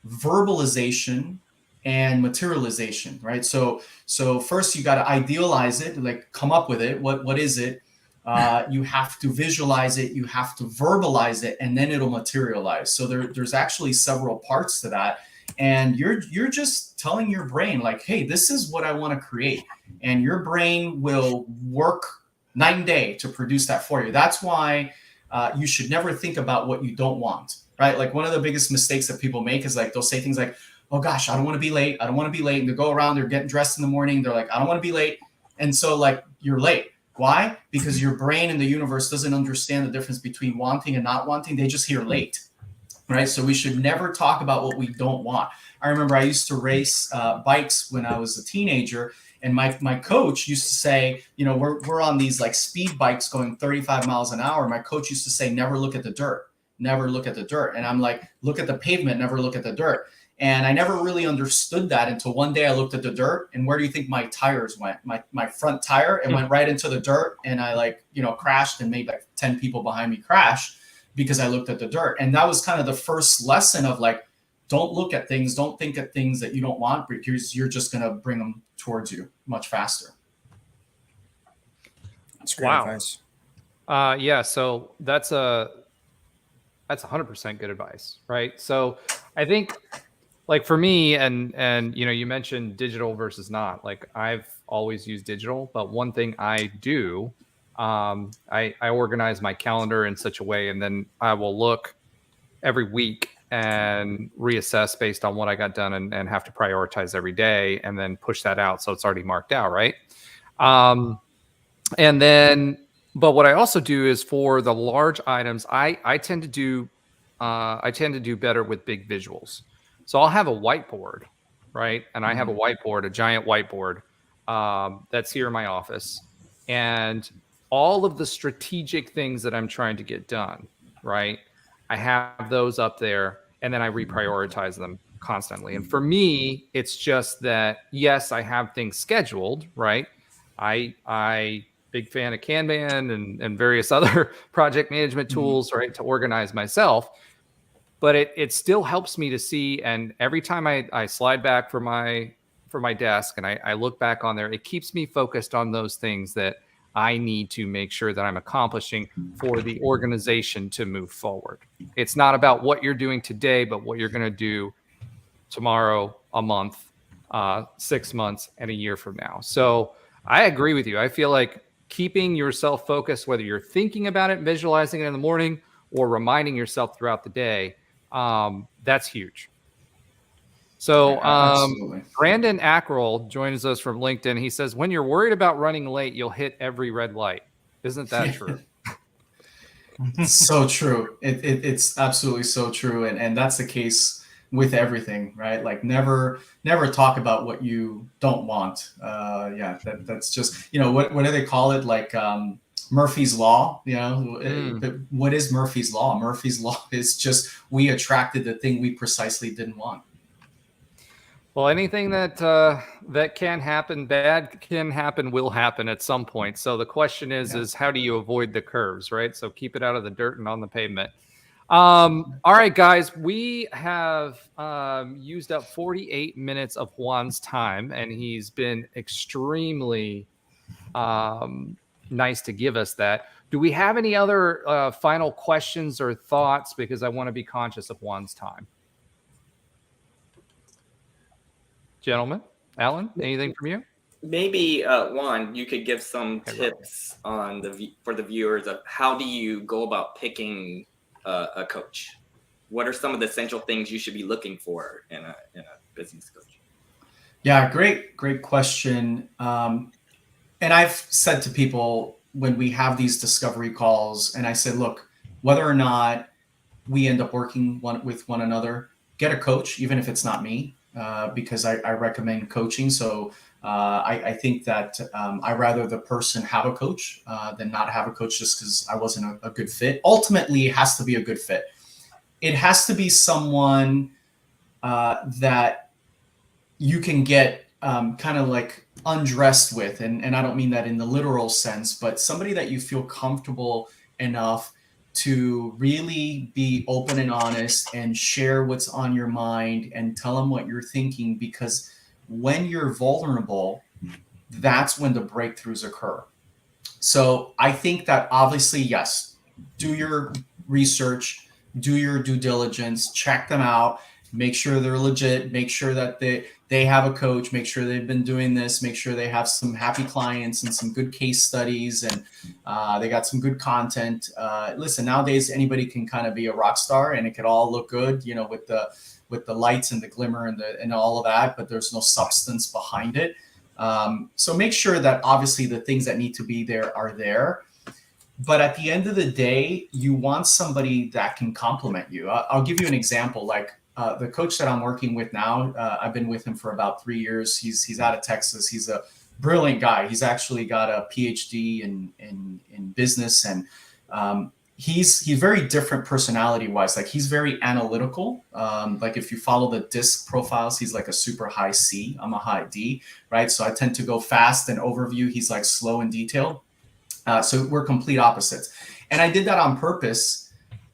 verbalization, and materialization, right? So first you got to idealize it, like come up with it. What is it? You have to visualize it, you have to verbalize it, and then it'll materialize. So there's actually several parts to that. And you're just telling your brain like, hey, this is what I want to create. And your brain will work night and day to produce that for you. That's why you should never think about what you don't want, right? Like one of the biggest mistakes that people make is like, they'll say things like, oh gosh, I don't want to be late. I don't want to be late. And they go around, they're getting dressed in the morning. They're like, I don't want to be late. And so like you're late. Why? Because your brain and the universe doesn't understand the difference between wanting and not wanting. They just hear late, right? So we should never talk about what we don't want. I remember I used to race bikes when I was a teenager. And my coach used to say, you know, we're on these like speed bikes going 35 miles an hour. My coach used to say, never look at the dirt, never look at the dirt. And I'm like, look at the pavement, never look at the dirt. And I never really understood that until one day I looked at the dirt, and where do you think my tires went? My front tire, it went right into the dirt, and I like, you know, crashed and made like 10 people behind me crash because I looked at the dirt. And that was kind of the first lesson of like, don't look at things, don't think at things that you don't want, because you're just going to bring them towards you much faster. That's great advice. Yeah, so that's 100% good advice, right? So I think like for me, and you know, you mentioned digital versus not. Like I've always used digital, but one thing I do, I organize my calendar in such a way, and then I will look every week and reassess based on what I got done, and have to prioritize every day, and then push that out so it's already marked out, right? And then, but what I also do is for the large items, I tend to do better with big visuals. So I'll have a whiteboard, right? And I have a whiteboard, a giant whiteboard that's here in my office, and all of the strategic things that I'm trying to get done, right? I have those up there, and then I reprioritize them constantly. And for me, it's just that, yes, I have things scheduled, right? I big fan of Kanban and various other project management tools, right, to organize myself. But it still helps me to see, and every time I slide back from my desk and I look back on there, it keeps me focused on those things that I need to make sure that I'm accomplishing for the organization to move forward. It's not about what you're doing today, but what you're going to do tomorrow, a month, 6 months, and a year from now. So I agree with you. I feel like keeping yourself focused, whether you're thinking about it, visualizing it in the morning, or reminding yourself throughout the day, that's huge. So Brandon Ackrell joins us from LinkedIn. He says, when you're worried about running late, you'll hit every red light. Isn't that true? So true. It's absolutely so true. And that's the case with everything, right? Like never talk about what you don't want. That's just, you know, what do they call it? Like Murphy's Law, you know, what is Murphy's Law? Murphy's Law is just, we attracted the thing we precisely didn't want. Well, anything that can happen, bad can happen, will happen at some point. So the question is how do you avoid the curves, right? So keep it out of the dirt and on the pavement. All right, guys, we have used up 48 minutes of Juan's time, and he's been extremely nice to give us that. Do we have any other final questions or thoughts? Because I want to be conscious of Juan's time. Gentlemen, Alan, anything from you? Maybe Juan, you could give some tips on for the viewers of how do you go about picking a coach? What are some of the essential things you should be looking for in a business coach? Yeah, great question. And I've said to people when we have these discovery calls, and I said, look, whether or not we end up working with one another, get a coach, even if it's not me. Because I recommend coaching. So I think that I rather the person have a coach than not have a coach just because I wasn't a good fit. Ultimately, it has to be a good fit. It has to be someone that you can get kind of like undressed with. And I don't mean that in the literal sense, but somebody that you feel comfortable enough to really be open and honest and share what's on your mind and tell them what you're thinking, because when you're vulnerable, that's when the breakthroughs occur. So I think that obviously, yes, do your research, do your due diligence, check them out, make sure they're legit, make sure that they have a coach, make sure they've been doing this, make sure they have some happy clients and some good case studies, and they got some good content. Listen, nowadays anybody can kind of be a rock star and it could all look good, you know, with the lights and the glimmer and all of that, but there's no substance behind it. So make sure that obviously the things that need to be there are there. But at the end of the day, you want somebody that can complement you. I'll give you an example. Like the coach that I'm working with now, I've been with him for about 3 years. He's out of Texas. He's a brilliant guy. He's actually got a PhD in business, and he's very different personality wise. Like he's very analytical. Like if you follow the DISC profiles, he's like a super high C. I'm a high D, right? So I tend to go fast and overview. He's like slow and detailed. So we're complete opposites. And I did that on purpose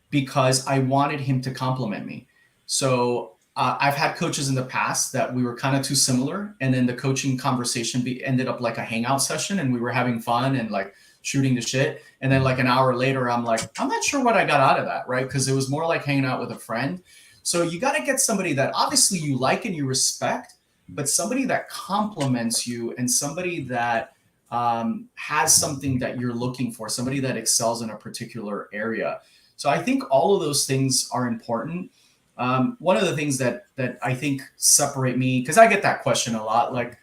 because I wanted him to complement me. So I've had coaches in the past that we were kind of too similar. And then the coaching conversation ended up like a hangout session, and we were having fun and like shooting the shit. And then like an hour later, I'm like, I'm not sure what I got out of that, right? Because it was more like hanging out with a friend. So you got to get somebody that obviously you like and you respect, but somebody that complements you and somebody that has something that you're looking for, somebody that excels in a particular area. So I think all of those things are important. One of the things that I think separate me, because I get that question a lot, like,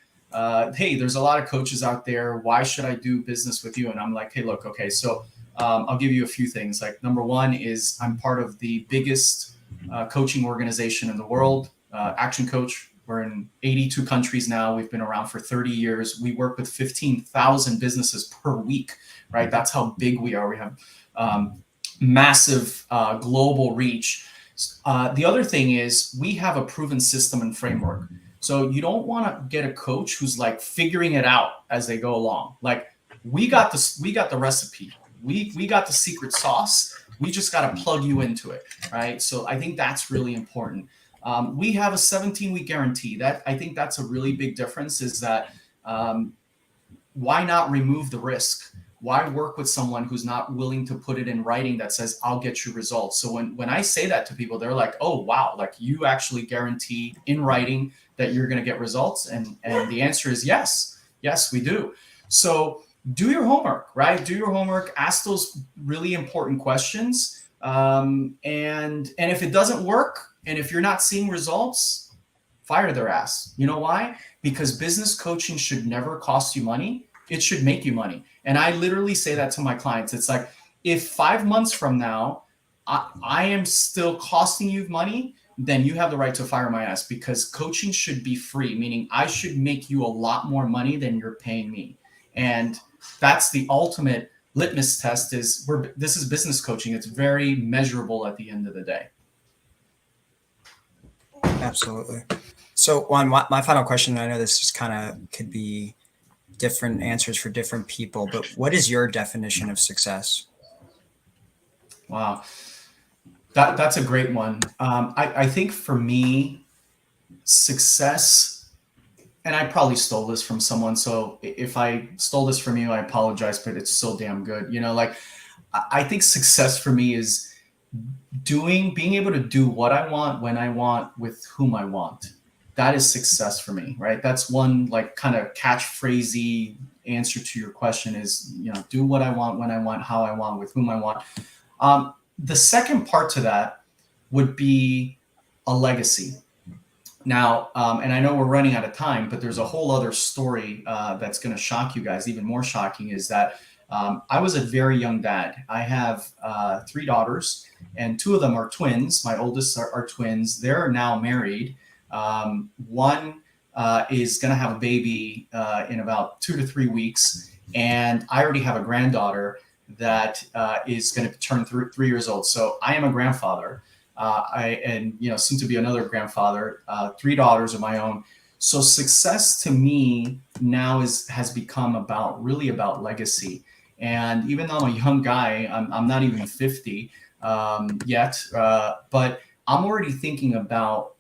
hey, there's a lot of coaches out there. Why should I do business with you? And I'm like, hey, look, okay, so I'll give you a few things. Like number one is I'm part of the biggest coaching organization in the world, Action Coach. We're in 82 countries now. We've been around for 30 years. We work with 15,000 businesses per week, right? That's how big we are. We have massive global reach. The other thing is we have a proven system and framework. So you don't want to get a coach who's like figuring it out as they go along. Like we got the recipe. We got the secret sauce. We just got to plug you into it, right? So I think that's really important. We have a 17-week guarantee. That I think that's a really big difference, is that why not remove the risk? Why work with someone who's not willing to put it in writing that says, I'll get you results? So when I say that to people, they're like, oh, wow, like you actually guarantee in writing that you're going to get results. And the answer is yes. Yes, we do. So do your homework, right? Do your homework, ask those really important questions. And if it doesn't work, and if you're not seeing results, fire their ass. You know why? Because business coaching should never cost you money. It should make you money. And I literally say that to my clients. It's like, if 5 months from now, I am still costing you money, then you have the right to fire my ass, because coaching should be free, meaning I should make you a lot more money than you're paying me. And that's the ultimate litmus test. This is business coaching. It's very measurable at the end of the day. Absolutely. So Juan, my final question, I know this just kind of could be different answers for different people, but what is your definition of success? Wow. That's a great one. I think for me, success, and I probably stole this from someone, so if I stole this from you, I apologize, but it's so damn good. You know, like I think success for me is being able to do what I want, when I want, with whom I want. That is success for me, right? That's one like kind of catchphrasey answer to your question is, you know, do what I want, when I want, how I want, with whom I want. The second part to that would be a legacy. Now, and I know we're running out of time, but there's a whole other story that's going to shock you guys. Even more shocking is that I was a very young dad. I have 3 daughters, and 2 of them are twins. My oldest are twins. They're now married. One is going to have a baby in about 2 to 3 weeks. And I already have a granddaughter that is going to turn 3 years old. So I am a grandfather. And soon to be another grandfather, 3 daughters of my own. So success to me now has become really about legacy. And even though I'm a young guy, I'm not even 50 yet, but I'm already thinking about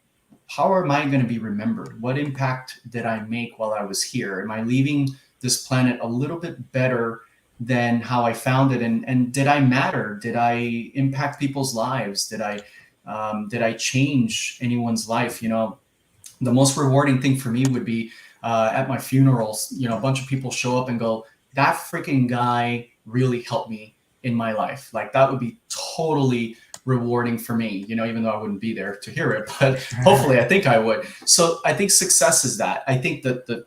how am I going to be remembered? What impact did I make while I was here? Am I leaving this planet a little bit better than how I found it? And did I matter? Did I impact people's lives? Did I change anyone's life? You know, the most rewarding thing for me would be at my funerals, you know, a bunch of people show up and go, that freaking guy really helped me in my life. Like that would be totally rewarding for me, you know, even though I wouldn't be there to hear it, but hopefully I think I would. So I think success is that. I think that the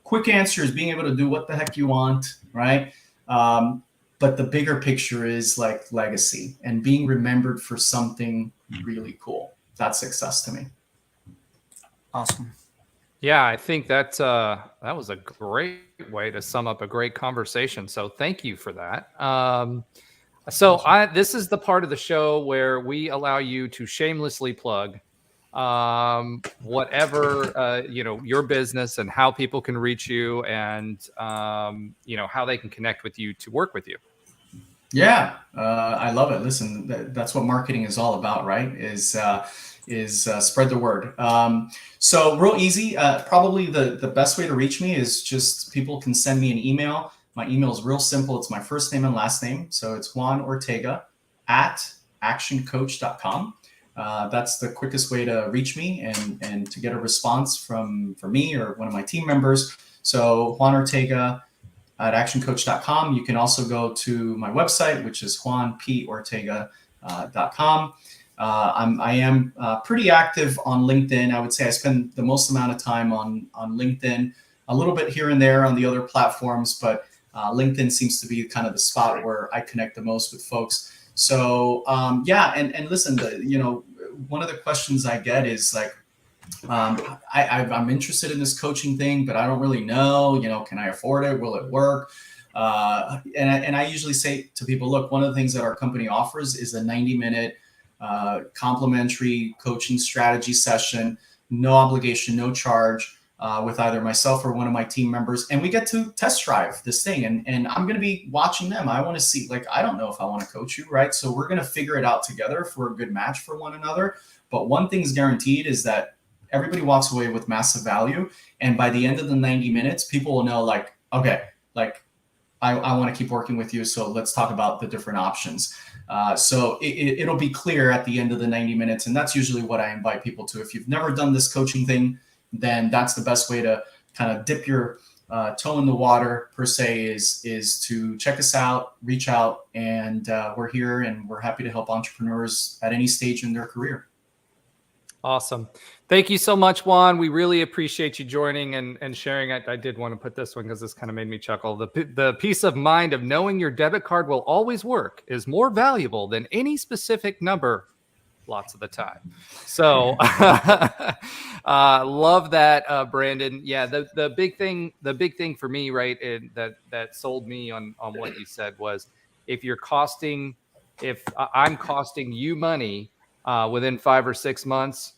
quick answer is being able to do what the heck you want, right? But the bigger picture is like legacy and being remembered for something really cool. That's success to me. Awesome. Yeah, I think that was a great way to sum up a great conversation. So thank you for that. This is the part of the show where we allow you to shamelessly plug whatever your business and how people can reach you and how they can connect with you to work with you. Yeah, I love it. Listen, that's what marketing is all about, right? Is spread the word. So real easy. Probably the best way to reach me is just people can send me an email. My email is real simple. It's my first name and last name. So it's Juan Ortega at actioncoach.com. That's the quickest way to reach me and to get a response from me or one of my team members. So Juan Ortega at actioncoach.com. You can also go to my website, which is juanportega.com. I am pretty active on LinkedIn. I would say I spend the most amount of time on LinkedIn, a little bit here and there on the other platforms, but LinkedIn seems to be kind of the spot where I connect the most with folks. So and listen, one of the questions I get is like, I'm interested in this coaching thing, but I don't really know, can I afford it? Will it work? And I usually say to people, look, one of the things that our company offers is a 90-minute complimentary coaching strategy session, no obligation, no charge, with either myself or one of my team members. And we get to test drive this thing. And I'm going to be watching them. I want to see, I don't know if I want to coach you, right? So we're going to figure it out together if we're a good match for one another. But one thing's guaranteed is that everybody walks away with massive value. And by the end of the 90 minutes, people will know okay, I want to keep working with you. So let's talk about the different options. So it'll be clear at the end of the 90 minutes. And that's usually what I invite people to. If you've never done this coaching thing, then that's the best way to kind of dip your toe in the water per se is to check us out, reach out, and we're here and we're happy to help entrepreneurs at any stage in their career. Awesome. Thank you so much, Juan. We really appreciate you joining and sharing. I did want to put this one because this kind of made me chuckle. The peace of mind of knowing your debit card will always work is more valuable than any specific number lots of the time. So love that, Brandon. Yeah, the big thing for me, right, that sold me on what you said was if I'm costing you money within 5 or 6 months,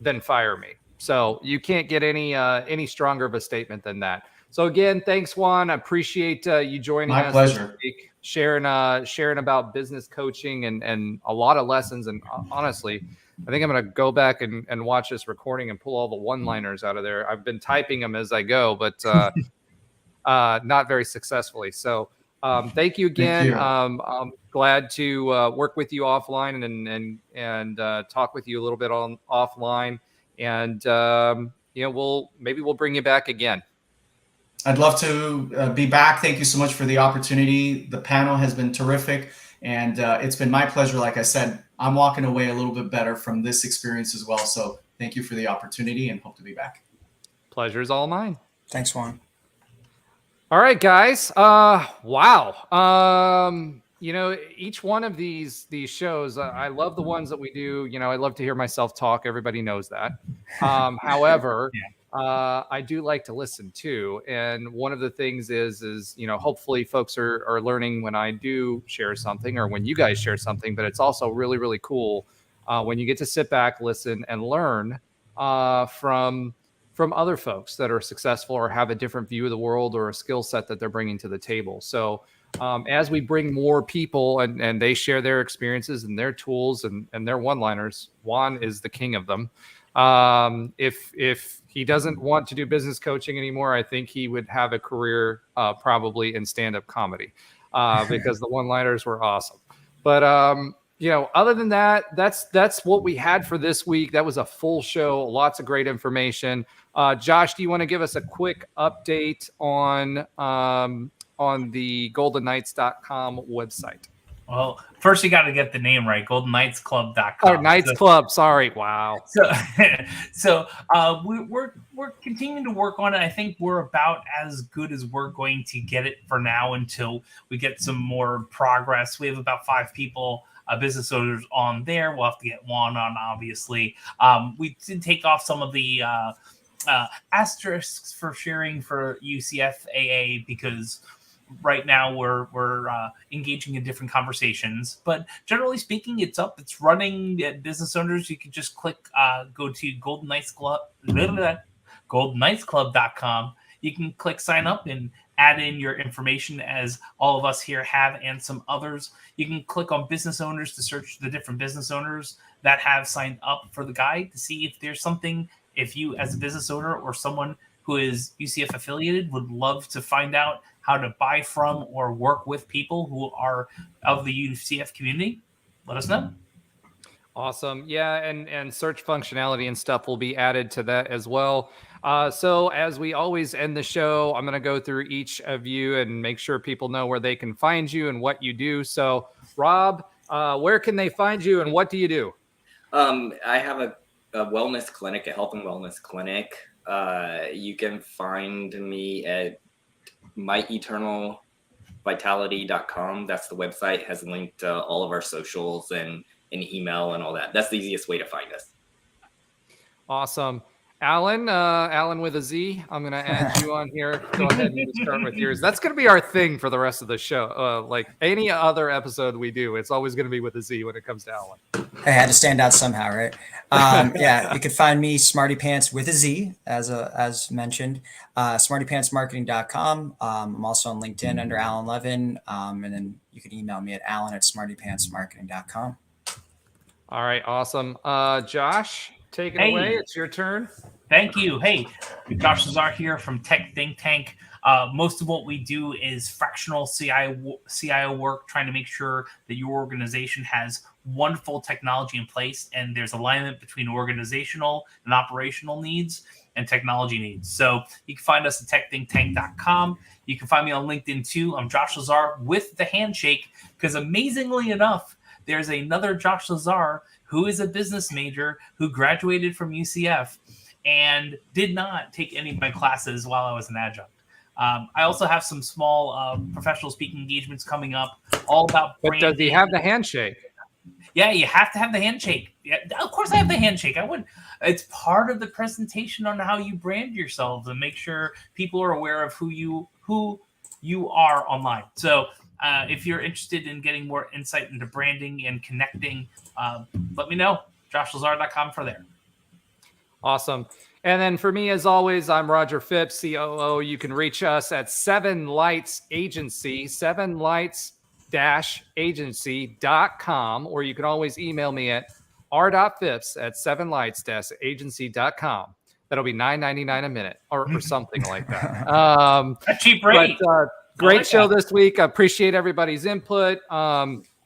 then fire me. So you can't get any stronger of a statement than that. So again, thanks, Juan. I appreciate you joining us. My pleasure. This week, sharing about business coaching and a lot of lessons. And honestly, I think I'm going to go back and watch this recording and pull all the one-liners out of there. I've been typing them as I go, but not very successfully. So thank you again. Thank you. I'm glad to work with you offline and talk with you a little bit offline. And we'll bring you back again. I'd love to be back. Thank you so much for the opportunity. The panel has been terrific, and it's been my pleasure. Like I said, I'm walking away a little bit better from this experience as well. So thank you for the opportunity and hope to be back. Pleasure is all mine. Thanks, Juan. All right, guys. Wow. Each one of these shows, I love the ones that we do. I love to hear myself talk. Everybody knows that. However, I do like to listen too. And one of the things is hopefully folks are learning when I do share something or when you guys share something, but it's also really, really cool when you get to sit back, listen, and learn from from other folks that are successful or have a different view of the world or a skill set that they're bringing to the table. So as we bring more people and they share their experiences and their tools and their one-liners, Juan is the king of them. If he doesn't want to do business coaching anymore, I think he would have a career probably in stand-up comedy because the one-liners were awesome. But other than that, that's what we had for this week. That was a full show, lots of great information. Josh, do you want to give us a quick update on the goldenknights.com website? Well, first you got to get the name right, goldenknightsclub.com. Oh, Knights Club. Sorry. Wow. So we're continuing to work on it. I think we're about as good as we're going to get it for now until we get some more progress. We have about 5 people, business owners on there. We'll have to get Juan on, obviously. We did take off some of the asterisks for sharing for UCF AA because right now we're engaging in different conversations, but generally speaking, it's up, it's running. Business owners, you can just click, go to goldenknightsclub.com. You can click sign up and add in your information, as all of us here have, and some others. You can click on business owners to search the different business owners that have signed up for the guide to see if there's something, if you as a business owner or someone who is UCF affiliated would love to find out how to buy from or work with people who are of the UCF community, let us know. Awesome. Yeah, and search functionality and stuff will be added to that as well. So as we always end the show, I'm going to go through each of you and make sure people know where they can find you and what you do. So Rob, where can they find you and what do you do? I have a wellness clinic, a health and wellness clinic. You can find me at myeternalvitality.com. That's the website. It has linked to all of our socials and an email and all that. That's the easiest way to find us. Awesome. Alan with a Z. I'm going to add you on here. Go ahead and start with yours. That's going to be our thing for the rest of the show. Like any other episode we do, it's always going to be with a Z when it comes to Alan. I had to stand out somehow, right? Yeah, you can find me Smarty Pants with a Z, as mentioned. SmartyPantsMarketing.com. I'm also on LinkedIn under Alan Levin, and then you can email me at alan@SmartyPantsMarketing.com. All right, awesome. Josh, take it away. It's your turn. Thank you. Hey, Josh Lazar here from Tech Think Tank. Most of what we do is fractional CIO work, trying to make sure that your organization has wonderful technology in place and there's alignment between organizational and operational needs and technology needs. So you can find us at techthinktank.com. You can find me on LinkedIn too. I'm Josh Lazar with the handshake, because amazingly enough, there's another Josh Lazar who is a business major who graduated from UCF and did not take any of my classes while I was an adjunct. I also have some small professional speaking engagements coming up, all about branding. But does he have the handshake? Yeah, you have to have the handshake. Yeah, of course I have the handshake. I wouldn't. It's part of the presentation on how you brand yourselves and make sure people are aware of who you are online. So if you're interested in getting more insight into branding and connecting, let me know. JoshLazar.com for there. Awesome. And then for me, as always, I'm Roger Phipps, COO. You can reach us at 7 Lights Agency, 7lights-agency.com, or you can always email me at r.phipps@7lights-agency.com. That'll be $9.99 a minute or something like that. A cheap rate. But, great show this week. I appreciate everybody's input.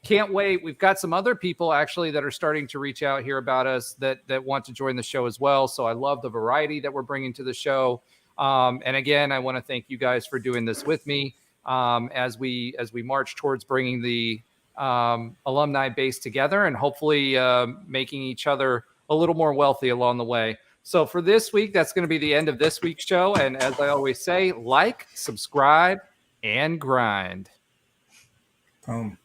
Can't wait. We've got some other people actually that are starting to reach out here about us that want to join the show as well. So I love the variety that we're bringing to the show. And again, I want to thank you guys for doing this with me as we march towards bringing the alumni base together and hopefully making each other a little more wealthy along the way. So for this week, that's going to be the end of this week's show. And as I always say, like, subscribe, and grind. Boom.